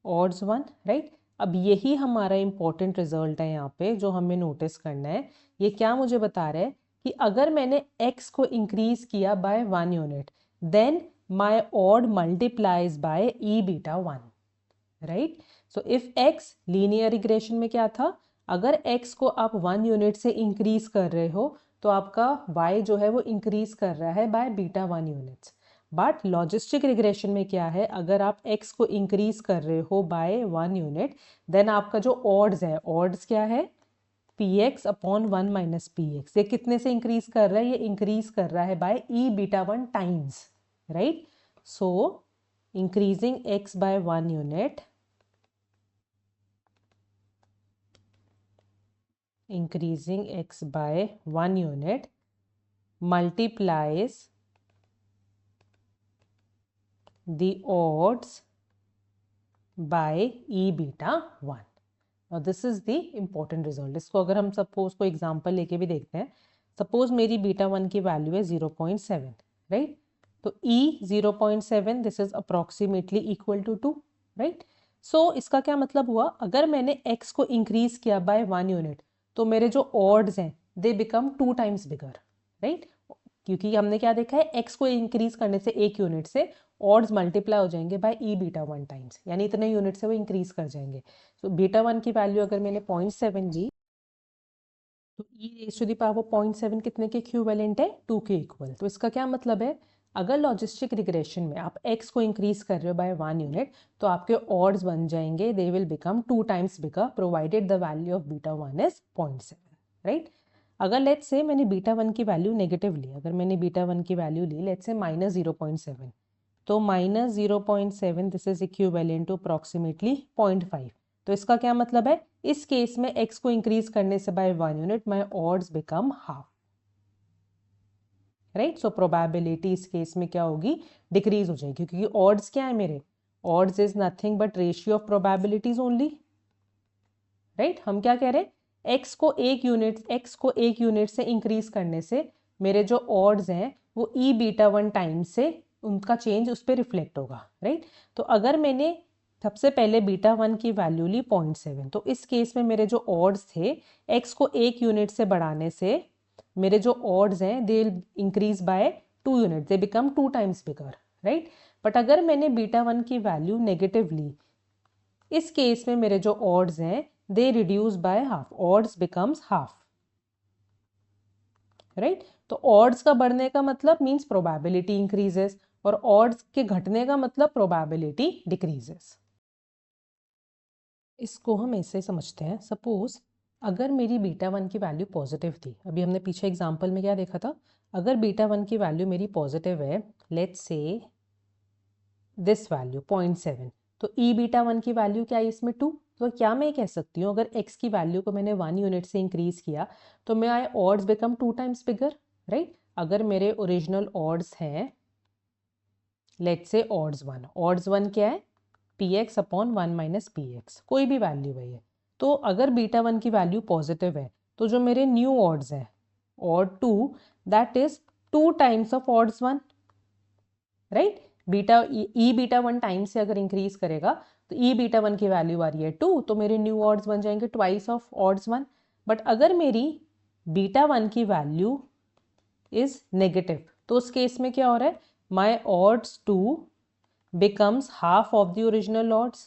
[SPEAKER 1] odds 1, right. अब यही हमारा इंपॉर्टेंट रिजल्ट है यहाँ पे जो हमें नोटिस करना है। ये क्या मुझे बता रहा है कि अगर मैंने x को इंक्रीज किया by 1 unit then my odd multiplies by e beta 1, right. So if x linear regression में क्या था, अगर x को आप 1 यूनिट से इंक्रीज कर रहे हो तो आपका y जो है वो इंक्रीज कर रहा है bye beta 1 units. But logistic regression में क्या है, अगर आप x को इंक्रीज कर रहे हो बाय 1 यूनिट देन आपका जो ऑड्स है, ऑड्स क्या है, px अपॉन 1 माइनस px। ये कितने से इंक्रीज कर रहा है, ये इंक्रीज कर रहा है by e beta 1 times, right. So increasing x by 1 unit, increasing x by 1 unit multiplies the odds by e beta 1। Now this is the important result। इसको अगर हम सपोज को एग्जांपल लेके भी देखते हैं, सपोज मेरी बीटा 1 की वैल्यू है 0.7, राइट। तो e 0.7 this is approximately equal to 2, right. So इसका क्या मतलब हुआ, अगर मैंने x को इंक्रीज किया बाय 1 यूनिट तो मेरे जो ऑड्स हैं they become 2 times bigger, right. क्योंकि हमने क्या देखा है, x को इंक्रीज करने से 1 यूनिट से ऑड्स मल्टीप्लाई हो जाएंगे बाय ई बीटा 1 टाइम्स, यानी इतने यूनिट से वो इंक्रीज कर जाएंगे। तो बीटा 1 की वैल्यू अगर मैंने 0.7 ली तो e raise to the power 0.7 कितने के इक्विवेलेंट है, 2 के इक्वल। तो इसका क्या मतलब है, अगर लॉजिस्टिक रिग्रेशन में आप x को इंक्रीज कर रहे हो बाय 1 यूनिट तो आपके ऑड्स बन जाएंगे, दे will become 2 times bigger provided the value of beta 1 is 0.7, right. अगर लेट्स से मैंने बीटा 1 की वैल्यू नेगेटिव ली, अगर मैंने बीटा 1 की वैल्यू ली लेट्स से माइनस 0.7, तो minus 0.7 this is equivalent to approximately 0.5। तो इसका क्या मतलब है, इस केस में x को इंक्रीज करने से by 1 unit my odds become half, right. So probability इस केस में क्या होगी, डिक्रीज हो जाएगी, क्योंकि ऑड्स क्या है मेरे, odds is nothing but ratio of probabilities only, right. हम क्या कह रहे हैं, x को एक यूनिट से इंक्रीज करने से मेरे जो ऑड्स हैं वो ई बीटा 1 टाइम से उनका चेंज उस पर रिफ्लेक्ट होगा, राइट। तो अगर मैंने सबसे पहले बीटा 1 की वैल्यू ली 0.7, तो इस केस में मेरे जो ऑड्स थे x को 1 यूनिट से बढ़ाने से मेरे जो ऑड्स हैं they increase by 2 unit, they become 2 times bigger, right. But अगर मैंने बीटा 1 की वैल्यू नेगेटिव ली, इस केस में मेरे जो ऑड्स हैं they reduce by half, odds becomes half, right. तो ऑड्स का बढ़ने का मतलब मींस प्रोबेबिलिटी इंक्रीजेस और ऑड्स के घटने का मतलब प्रोबेबिलिटी डिक्रीजेस। इसको हम ऐसे समझते हैं, सपोज अगर मेरी बीटा 1 की वैल्यू पॉजिटिव थी, अभी हमने पीछे एग्जांपल में क्या देखा था, अगर बीटा 1 की वैल्यू मेरी पॉजिटिव है, लेट्स से दिस वैल्यू 0.7, तो ई बीटा 1 की वैल्यू क्या है इसमें 2। तो क्या मैं कह सकती हूँ, अगर x की वैल्यू को मैंने 1 यूनिट से इंक्रीज किया तो मेरे odds become 2 times bigger, right. अगर मेरे ओरिजिनल ऑड्स हैं लेट्स से ऑड्स 1 क्या है, px अपॉन 1 माइनस पी एक्स, कोई भी वैल्यू है ये। तो अगर बीटा 1 की वैल्यू पॉजिटिव है तो जो मेरे न्यू ऑड्स हैं odd 2 that is 2 times of odds 1, right. Beta E beta 1 time से अगर इंक्रीज करेगा तो ई बीटा 1 की वैल्यू आ रही है 2, तो मेरे न्यू ऑड्स बन जाएंगे ट्वाइस ऑफ ऑड्स 1। बट अगर मेरी बीटा 1 की वैल्यू इज नेगेटिव तो उस केस में क्या हो रहा है, माई odds 2 becomes half of the original odds,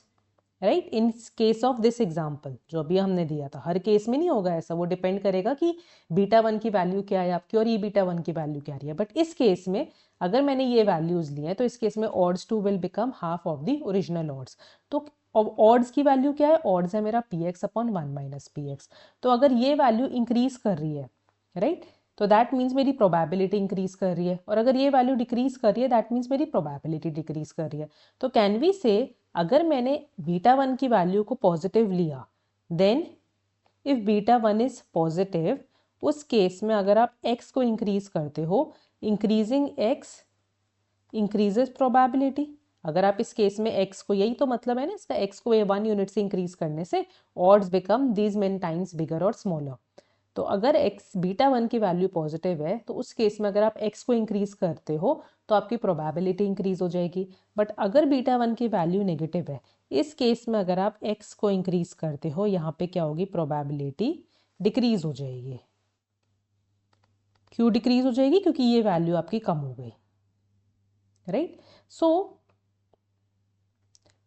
[SPEAKER 1] right। in case of this example जो अभी हमने दिया था, हर केस में नहीं होगा ऐसा, वो डिपेंड करेगा कि बीटा 1 की वैल्यू क्या है आपकी और ई बीटा 1 की वैल्यू क्या रही है। बट इस केस में अगर मैंने ये वैल्यूज ली हैं तो इस केस में odds 2 will become half of the original odds। तो odds की वैल्यू क्या है, odds है मेरा px अपॉन 1 माइनस px। तो अगर ये वैल्यू इंक्रीज कर रही है, राइट, तो दैट मीन्स मेरी प्रोबेबिलिटी इंक्रीज कर रही है, और अगर ये वैल्यू डिक्रीज कर रही है दैट मीन्स मेरी प्रोबेबिलिटी डिक्रीज कर रही है। तो कैन वी से अगर मैंने बीटा वन की वैल्यू को पॉजिटिव लिया, then if beta one is positive, उस केस में अगर आप x को इंक्रीज करते हो, इंक्रीजिंग x इंक्रीजेज प्रोबेबिलिटी। अगर आप इस केस में x को, यही तो मतलब है ना इसका, x को ये 1 यूनिट से इंक्रीज करने से odds become these many times bigger और स्मॉलर। तो अगर x बीटा वन की वैल्यू पॉजिटिव है तो उस केस में अगर आप x को इंक्रीज करते हो तो आपकी प्रोबेबिलिटी इंक्रीज हो जाएगी। बट अगर बीटा वन की वैल्यू नेगेटिव है, इस केस में अगर आप x को इंक्रीज करते हो, यहाँ पे क्या होगी, प्रोबेबिलिटी डिक्रीज हो जाएगी। क्यों डिक्रीज हो जाएगी? क्योंकि ये वैल्यू आपकी कम हो गई, राइट। सो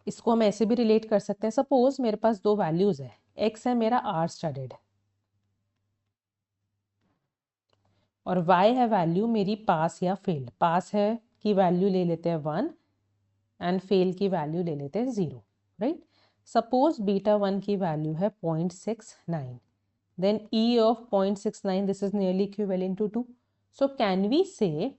[SPEAKER 1] इसको हम ऐसे भी रिलेट कर सकते हैं, सपोज मेरे पास दो वैल्यूज है, x है मेरा आर स्टडेड और y है वैल्यू मेरी पास या फेल। पास है की वैल्यू ले लेते हैं 1 एंड फेल की वैल्यू ले लेते हैं 0, राइट। सपोज बीटा वन की वैल्यू है 0.69, then e of 0.69, this is nearly equivalent to 2. So can we say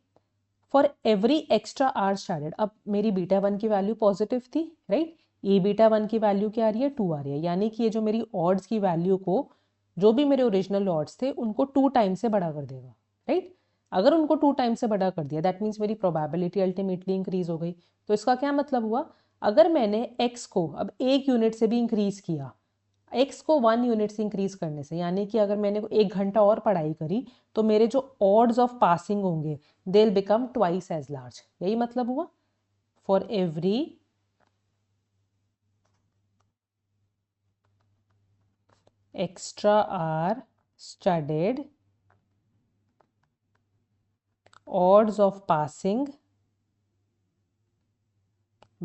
[SPEAKER 1] for every extra r sharded, अब मेरी बीटा वन की वैल्यू पॉजिटिव थी, राइट, ये बीटा वन की वैल्यू क्या आ रही है, 2 आ रही है, यानी कि ये जो मेरी ऑड्स की वैल्यू को, जो भी मेरे ओरिजिनल ऑड्स थे उनको 2 टाइम से बड़ा कर देगा, राइट। अगर उनको 2 टाइम से बड़ा कर दिया दैट मीन्स मेरी प्रोबेबिलिटी अल्टीमेटली इंक्रीज हो गई। तो इसका क्या मतलब हुआ, अगर मैंने x को अब 1 यूनिट से भी इंक्रीज किया, x को 1 यूनिट से इंक्रीज करने से, यानी कि अगर मैंने 1 घंटा और पढ़ाई करी तो मेरे जो ऑड्स ऑफ पासिंग होंगे they will become twice as large. यही मतलब हुआ, for every extra hour studied odds of passing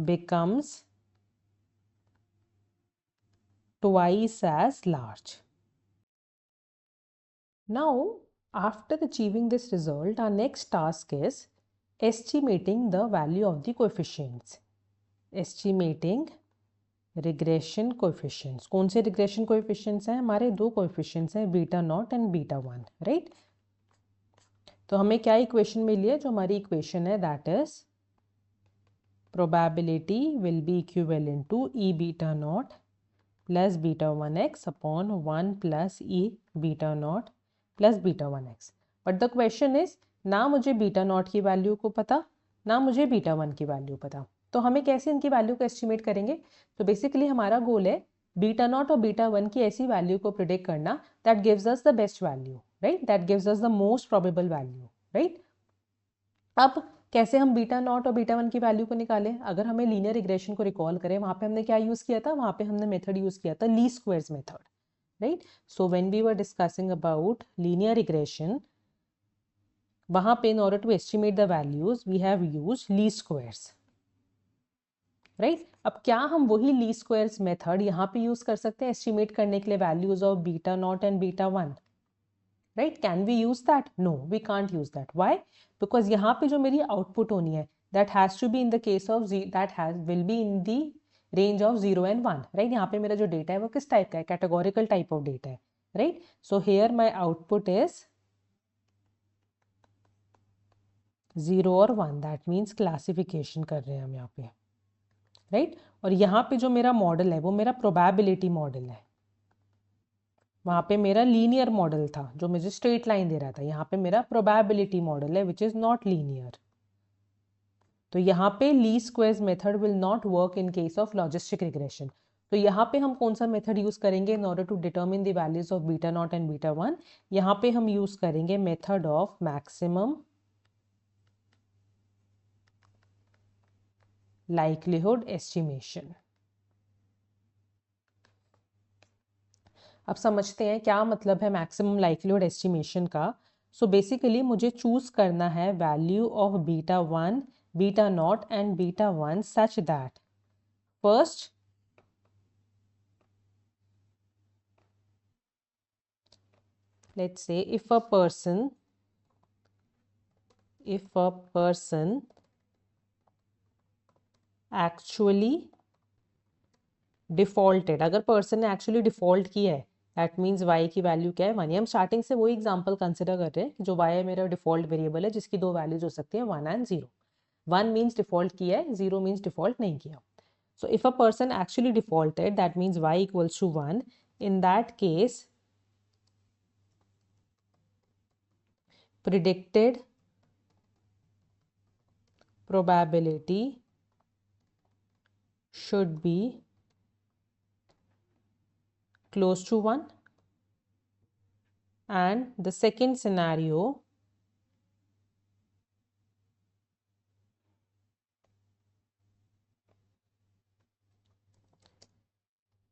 [SPEAKER 1] becomes twice as large. Now, after achieving this result, our next task is estimating the value of the coefficients. Estimating regression coefficients. कौन से regression coefficients हैं? हमारे दो coefficients हैं, beta naught and beta one, right. तो हमें क्या equation मिली है, जो हमारी इक्वेशन है that is probability will be equivalent to e beta naught plus beta 1x upon 1 plus e beta naught plus beta 1x. But the question is, ना मुझे beta not की वैल्यू को पता, ना मुझे बीटा वन की value पता, तो हमें कैसे इनकी वैल्यू को एस्टिमेट करेंगे। तो बेसिकली हमारा गोल है बीटा नॉट और बीटा वन की ऐसी वैल्यू को प्रिडिक्ट करना that gives us the best value, right, that gives us the most probable value, right. अब कैसे हम बीटा नॉट और बीटा वन की वैल्यू को निकालें, अगर हमें लीनियर रिग्रेशन को रिकॉल करें, वहां पे हमने क्या यूज किया था, वहां पे हमने मेथड यूज किया था least squares method, right. So when we were discussing about linear regression, वहां पे in order to estimate the values we have used least squares, right. अब क्या हम वही लीस्ट स्क्वायर्स मेथड यहाँ पे यूज कर सकते हैं एस्टिमेट करने के लिए values of beta naught and beta one, right. Can we use that? No, we can't use that. Why? Because यहाँ पे जो मेरी आउटपुट होनी है that has to be in the case of that has will be in the range of 0 and 1, right. यहाँ पे मेरा जो डेटा है वो किस टाइप का है, कैटेगोरिकल टाइप ऑफ डेटा है, right. So here my output is 0 और 1, दैट मीन्स क्लासिफिकेशन कर रहे हैं हम यहाँ पे, राइट। और यहाँ पे जो मेरा मॉडल है वो मेरा प्रोबेबिलिटी मॉडल है, वहां पे मेरा लीनियर मॉडल था जो मुझे स्ट्रेट लाइन दे रहा था, यहाँ पे मेरा प्रोबेबिलिटी मॉडल है विच इज नॉट लीनियर। तो यहाँ पे least squares method will not work in case of logistic regression. तो यहाँ पे हम कौन सा मेथड यूज करेंगे in order to determine the values of beta naught and beta one, यहाँ पे हम यूज करेंगे method of maximum likelihood estimation. अब समझते हैं क्या मतलब है मैक्सिमम लाइक्लीहुड एस्टिमेशन का। सो बेसिकली मुझे चूज करना है value of beta one, beta naught and beta one such that first let's say if a person actually defaulted, अगर पर्सन ने एक्चुअली डिफॉल्ट किया है दैट मीन्स y की value क्या है 1। हम स्टार्टिंग से वही एग्जांपल कंसिडर कर रहे हैं कि जो y है मेरा डिफॉल्ट वेरिएबल है जिसकी दो वैल्यूज हो सकती है 1 एंड 0। 1 मीन्स डिफॉल्ट किया है, 0 मीन्स डिफॉल्ट नहीं किया। So if a person actually defaulted, that means y equals to 1. In that case, predicted probability should be close to 1. And the second scenario,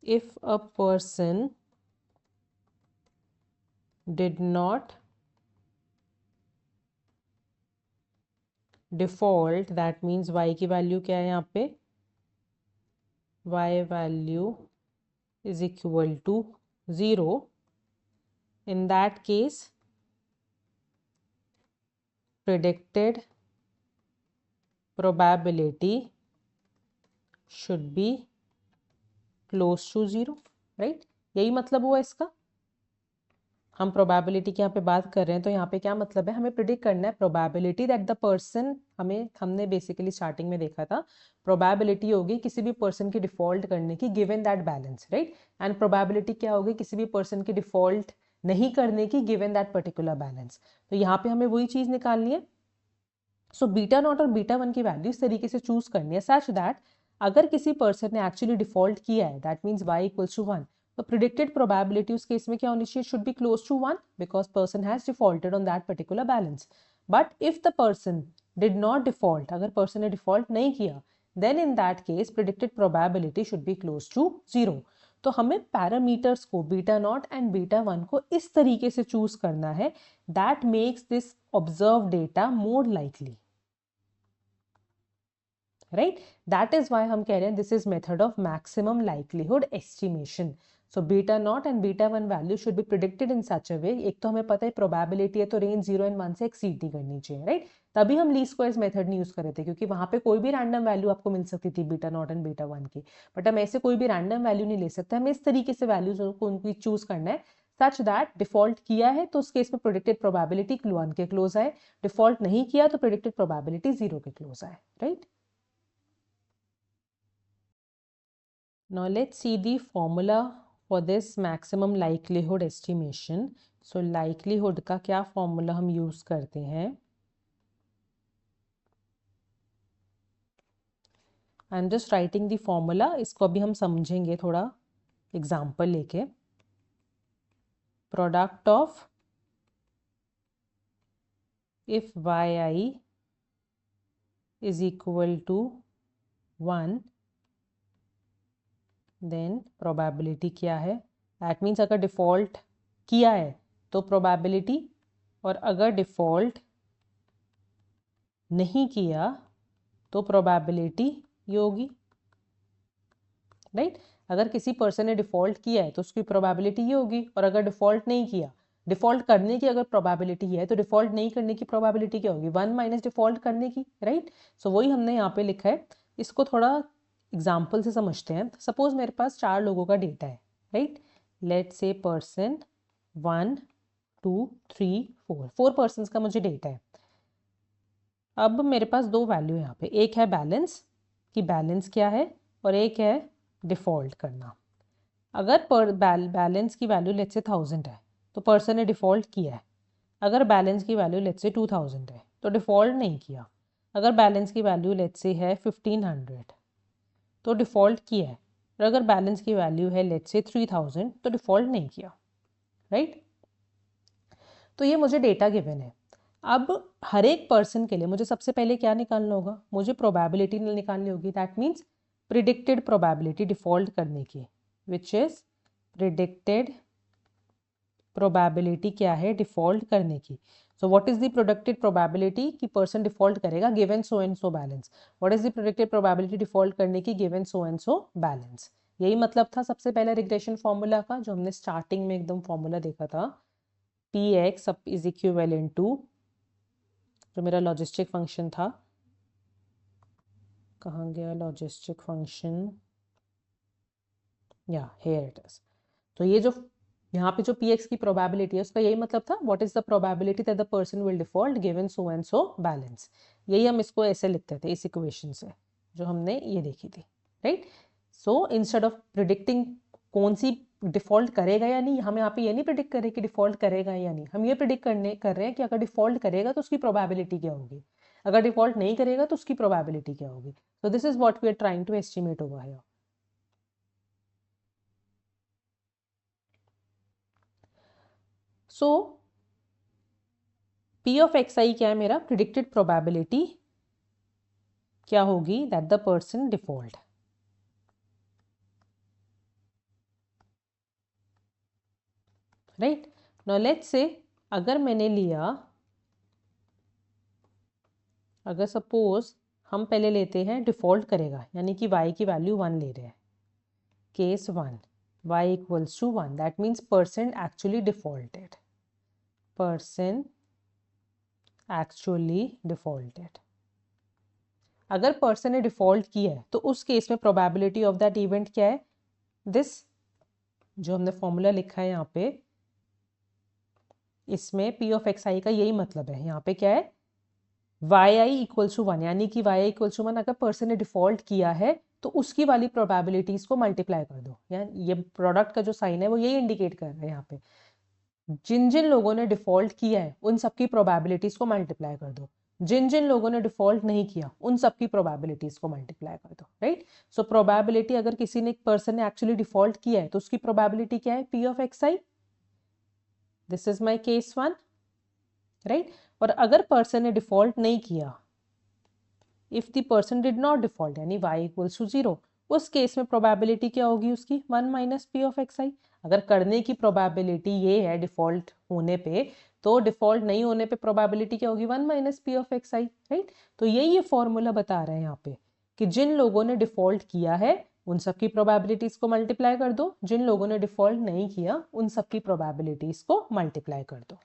[SPEAKER 1] if a person did not default, that means y की value क्या है यहाँ पे, y value is equal to 0. In that case, predicted probability should be close to 0, right? यही मतलब हुआ इसका। हम प्रोबेबिलिटी की यहाँ पे बात कर रहे हैं तो यहाँ पे क्या मतलब है, हमें प्रिडिक्ट करना है प्रोबेबिलिटी दैट द पर्सन, हमने बेसिकली स्टार्टिंग में देखा था प्रोबेबिलिटी होगी किसी भी पर्सन की डिफॉल्ट करने की given that balance, right? And probability क्या होगी किसी भी पर्सन की डिफॉल्ट नहीं करने की गिवन दैट पर्टिकुलर बैलेंस। तो यहाँ पे हमें वही चीज़ निकालनी है। सो बीटा नॉट और बीटा वन की वैल्यू इस तरीके से चूज करनी है सच दैट अगर किसी पर्सन ने एक्चुअली डिफॉल्ट किया है that means y equals to 1, तो प्रिडिक्टेड प्रोबेबिलिटी उस केस में क्या होनी चाहिए, should be close to 1 because person has defaulted on that particular balance. But if the person did not default, अगर पर्सन ने डिफॉल्ट नहीं किया, then in that case predicted probability should be close to 0। तो हमें parameters को beta naught and beta one को इस तरीके से चूज करना है that makes this observe data more likely, right? That is why हम कह रहे हैं this is method of maximum likelihood estimation. So beta naught and beta one value should be predicted in such a way, एक तो हमें पता है probability है तो रेंज 0 एंड 1 से एक्सीड नहीं करनी चाहिए, राइट? तभी हम लीस्ट स्क्वायर्स मेथड नहीं यूज कर रहे थे क्योंकि वहां पे कोई भी रैंडम वैल्यू आपको मिल सकती थी beta naught and beta one की, बट हम ऐसे कोई भी रैंडम वैल्यू नहीं ले सकते, हमें इस तरीके से वैल्यूज को उनकी चूज करना है सच दैट डिफॉल्ट किया है तो उस केस में प्रिडिक्टेड प्रोबेबिलिटी 1 के क्लोज आए, डिफॉल्ट नहीं किया तो प्रिडिक्टेड प्रोबेबिलिटी 0 के क्लोज आए, right? Now let's see the formula for this maximum likelihood estimation. So likelihood का क्या formula हम use करते हैं? I'm just writing the formula. इसको अभी हम समझेंगे थोड़ा example लेके। Product of if yi is equal to 1, then probability क्या है? That means अगर default किया है तो probability, और अगर default नहीं किया तो प्रोबेबिलिटी ये होगी, राइट? अगर किसी पर्सन ने डिफॉल्ट किया है तो उसकी प्रोबेबिलिटी ये होगी, और अगर डिफॉल्ट नहीं किया, डिफॉल्ट करने की अगर प्रोबेबिलिटी है तो डिफॉल्ट नहीं करने की प्रोबेबिलिटी क्या होगी, 1 माइनस डिफॉल्ट करने की, राइट? सो वही हमने यहाँ पे लिखा है। इसको थोड़ा एग्जाम्पल से समझते हैं। सपोज मेरे पास 4 लोगों का डेटा है, right? Let's say person 1 2 3 4 person का मुझे डेटा है। अब मेरे पास दो वैल्यू है यहाँ पे, एक है बैलेंस कि बैलेंस क्या है, और एक है डिफॉल्ट करना। अगर बैलेंस की वैल्यू लेट्स से 1000 है तो पर्सन ने डिफॉल्ट किया है। अगर बैलेंस की वैल्यू लेट्स से 2000 है तो डिफॉल्ट नहीं किया। अगर बैलेंस की वैल्यू लेट्स से है 1500 तो डिफॉल्ट किया है, और अगर बैलेंस की वैल्यू है लेट्स से 3000 तो डिफॉल्ट नहीं किया, राइट? तो ये मुझे डेटा गिवन है। अब हर एक पर्सन के लिए मुझे सबसे पहले क्या निकालना होगा, मुझे प्रोबेबिलिटी निकालनी होगी, that means predicted probability default करने की, विच इज प्रिडिक्टेड प्रोबेबिलिटी क्या है डिफॉल्ट करने की। So what is the predicted probability कि पर्सन डिफॉल्ट करेगा given so and so balance. What is the predicted probability default करने की given so and so balance. यही मतलब था सबसे पहले रिग्रेशन फॉर्मूला का जो हमने स्टार्टिंग में एकदम फॉर्मूला देखा था, px इज इक्विवेलेंट टू, जो मेरा लॉजिस्टिक फंक्शन था, कहाँ गया लॉजिस्टिक फंक्शन, या हियर इट इज। तो ये जो यहाँ पे जो px की प्रोबेबिलिटी है उसका यही मतलब था, what is the probability that the person will default given so and so balance. यही हम इसको ऐसे लिखते थे इस इक्वेशन से जो हमने ये देखी थी, right. So instead of predicting कौन सी डिफॉल्ट करेगा या नहीं, हम यहाँ पे ये नहीं प्रिडिक्ट करें कि डिफॉल्ट करेगा या नहीं, हम ये प्रिडिक्ट कर रहे हैं कि अगर डिफॉल्ट करेगा तो उसकी प्रोबेबिलिटी क्या होगी, अगर डिफॉल्ट नहीं करेगा तो उसकी प्रोबेबिलिटी क्या होगी। So this is what we are trying to estimate over here. So P of x i क्या है, मेरा प्रिडिक्टेड प्रोबेबिलिटी क्या होगी that the person default, right. Now let's say अगर मैंने लिया, अगर सपोज हम पहले लेते हैं डिफॉल्ट करेगा, यानी कि y की वैल्यू 1 ले रहे हैं, case 1 y equals to 1, that means person actually defaulted, person actually defaulted. अगर पर्सन ने डिफॉल्ट किया है तो उस केस में प्रोबेबिलिटी ऑफ दैट इवेंट क्या है, दिस जो हमने फॉर्मूला लिखा है यहाँ पे, इसमें P ऑफ एक्स आई का यही मतलब है, यहाँ पे क्या है वाई आई इक्वल्स टू 1, यानी कि वाई आई इक्वल्स टू 1 अगर पर्सन ने डिफॉल्ट किया है तो उसकी वाली प्रोबेबिलिटीज को मल्टीप्लाई कर दो, यानी ये प्रोडक्ट का जो साइन है वो यही इंडिकेट कर रहे हैं यहाँ पे, जिन जिन लोगों ने डिफॉल्ट किया है उन सबकी प्रोबेबिलिटीज को मल्टीप्लाई कर दो, जिन जिन लोगों ने डिफॉल्ट नहीं किया उन सबकी प्रोबेबिलिटीज को मल्टीप्लाई कर दो, राइट। सो प्रोबेबिलिटी अगर किसी ने, पर्सन ने एक्चुअली डिफॉल्ट किया है तो उसकी प्रोबेबिलिटी क्या है, P of x I, this is my case 1, right. और अगर पर्सन ने डिफॉल्ट नहीं किया, if the person did not default यानी y इक्वल्स टू 0, उस केस में प्रोबेबिलिटी क्या होगी उसकी 1 माइनस पी ऑफ एक्स आई। अगर करने की प्रोबेबिलिटी ये है डिफॉल्ट होने पे, तो डिफॉल्ट नहीं होने पे प्रोबेबिलिटी क्या होगी 1 minus P of x I, right. तो यही ये फॉर्मूला बता रहे हैं यहाँ पे कि जिन लोगों ने डिफॉल्ट किया है उन सबकी प्रोबेबिलिटीज को मल्टीप्लाई कर दो, जिन लोगों ने डिफॉल्ट नहीं किया उन सबकी प्रोबेबिलिटीज को मल्टीप्लाई कर दो।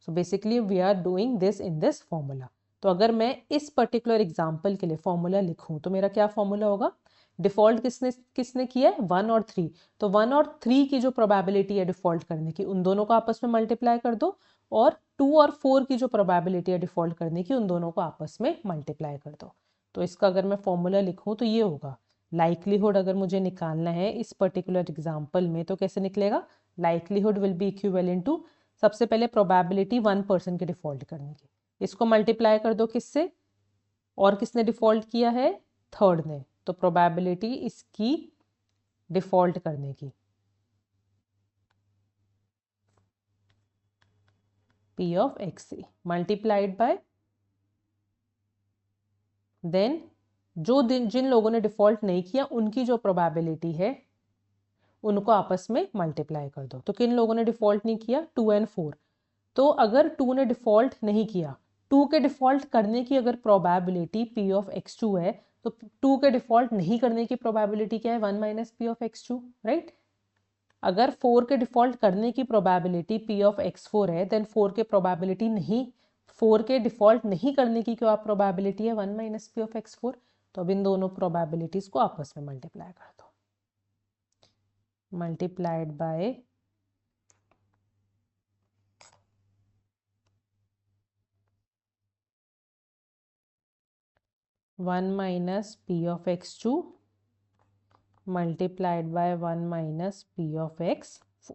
[SPEAKER 1] So basically we are doing this in this formula. तो अगर मैं इस पर्टिकुलर एग्जाम्पल के लिए फॉर्मूला लिखूं तो मेरा क्या फॉर्मूला होगा, डिफॉल्ट किसने किसने किया है 1 और 3, तो 1 और 3 की जो प्रोबेबिलिटी है डिफॉल्ट करने की उन दोनों को आपस में मल्टीप्लाई कर दो, और 2 और 4 की जो प्रोबेबिलिटी है डिफॉल्ट करने की उन दोनों को आपस में मल्टीप्लाई कर दो। तो इसका अगर मैं फॉर्मूला लिखूं तो ये होगा, लाइक्लीहुड अगर मुझे निकालना है इस पर्टिकुलर एग्जाम्पल में तो कैसे निकलेगा, likelihood will be equivalent to, सबसे पहले प्रोबेबिलिटी 1% के डिफॉल्ट करने की, इसको मल्टीप्लाई कर दो किससे, और किसने डिफॉल्ट किया है, थर्ड ने, तो प्रोबेबिलिटी इसकी डिफॉल्ट करने की, P of x c multiplied by, then जो जिन लोगों ने डिफॉल्ट नहीं किया उनकी जो प्रोबेबिलिटी है उनको आपस में मल्टीप्लाई कर दो। तो किन लोगों ने डिफॉल्ट नहीं किया, 2 और 4, तो अगर 2 ने डिफॉल्ट नहीं किया, 2 के डिफॉल्ट करने की अगर प्रोबेबिलिटी P ऑफ x2 है, तो 2 के डिफॉल्ट नहीं करने की प्रोबेबिलिटी क्या है, 1 minus P of x2, right. अगर 4 के डिफॉल्ट करने की प्रोबेबिलिटी P ऑफ x4 है, देन 4 के प्रोबेबिलिटी नहीं, 4 के डिफॉल्ट नहीं करने की क्या प्रोबेबिलिटी है, 1 माइनस पी ऑफ x4। तो अब इन दोनों प्रोबेबिलिटीज को आपस में मल्टीप्लाई कर दो, multiplied by 1 minus P of x2 multiplied by 1 minus P of x4।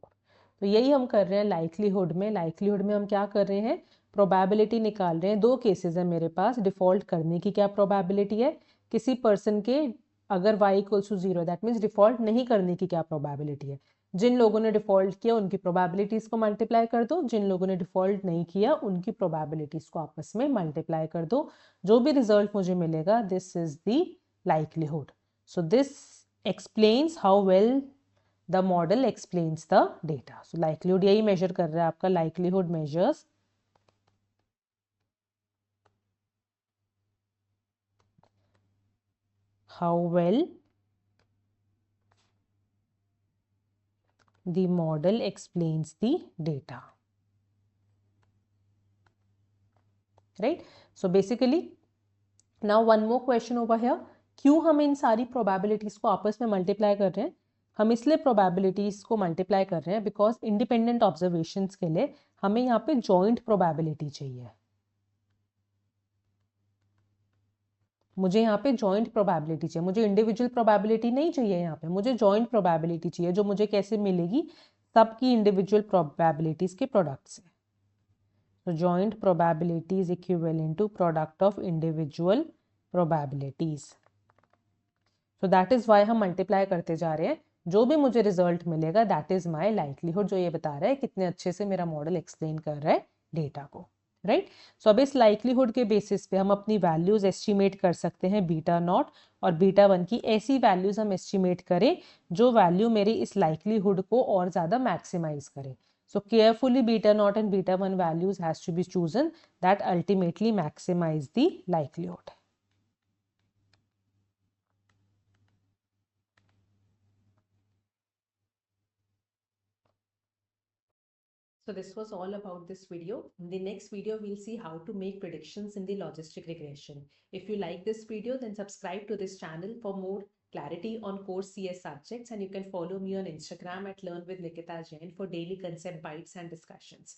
[SPEAKER 1] तो यही हम कर रहे हैं लाइक्लीहुड में। लाइक्लीहुड में हम क्या कर रहे हैं, प्रोबेबिलिटी निकाल रहे हैं। दो केसेस है मेरे पास, डिफॉल्ट करने की क्या प्रोबेबिलिटी है, किसी पर्सन के अगर y equals to 0 that means default नहीं करने की क्या प्रोबेबिलिटी है, जिन लोगों ने डिफॉल्ट किया उनकी प्रोबेबिलिटीज को मल्टीप्लाई कर दो, जिन लोगों ने डिफॉल्ट नहीं किया उनकी प्रोबेबिलिटीज को आपस में मल्टीप्लाई कर दो, जो भी रिजल्ट मुझे मिलेगा this is the likelihood. So this explains how well the model explains the data. So likelihood यही measure कर रहा है आपका, likelihood measures how well the model explains the data, right? So basically now one more question over here, क्यों हम इन सारी probabilities को आपस में मल्टीप्लाई कर रहे हैं, हम इसलिए प्रोबेबिलिटीज को मल्टीप्लाई कर रहे हैं बिकॉज इंडिपेंडेंट ऑब्जर्वेशंस के लिए हमें यहाँ पे जॉइंट प्रोबेबिलिटी चाहिए। मुझे यहाँ पे जॉइंट प्रोबेबिलिटी चाहिए, मुझे इंडिविजुअल प्रोबेबिलिटी नहीं चाहिए, यहाँ पे मुझे जॉइंट प्रोबेबिलिटी चाहिए जो मुझे कैसे मिलेगी, सबकी इंडिविजुअल प्रोबेबिलिटीज के प्रोडक्ट से। तो joint probability is equivalent to product of individual probabilities. So that is why हम मल्टीप्लाई करते जा रहे हैं, जो भी मुझे रिजल्ट मिलेगा दैट इज माई लाइकलीहुड, जो ये बता रहा है कितने अच्छे से मेरा मॉडल एक्सप्लेन कर रहा है डेटा को, राइट। सो अब इस लाइकलीहुड के बेसिस पे हम अपनी वैल्यूज एस्टिमेट कर सकते हैं बीटा नॉट और बीटा वन की। ऐसी वैल्यूज हम एस्टिमेट करें जो वैल्यू मेरी इस लाइकलीहुड को और ज्यादा मैक्सिमाइज करे। So carefully beta naught and beta 1 values has to be chosen that ultimately maximize the likelihood. So this was all about this video. In the next video, we'll see how to make predictions in the logistic regression. If you like this video, then subscribe to this channel for more clarity on core CS subjects, and you can follow me on Instagram at Learn with Nikita Jain for daily concept bites and discussions.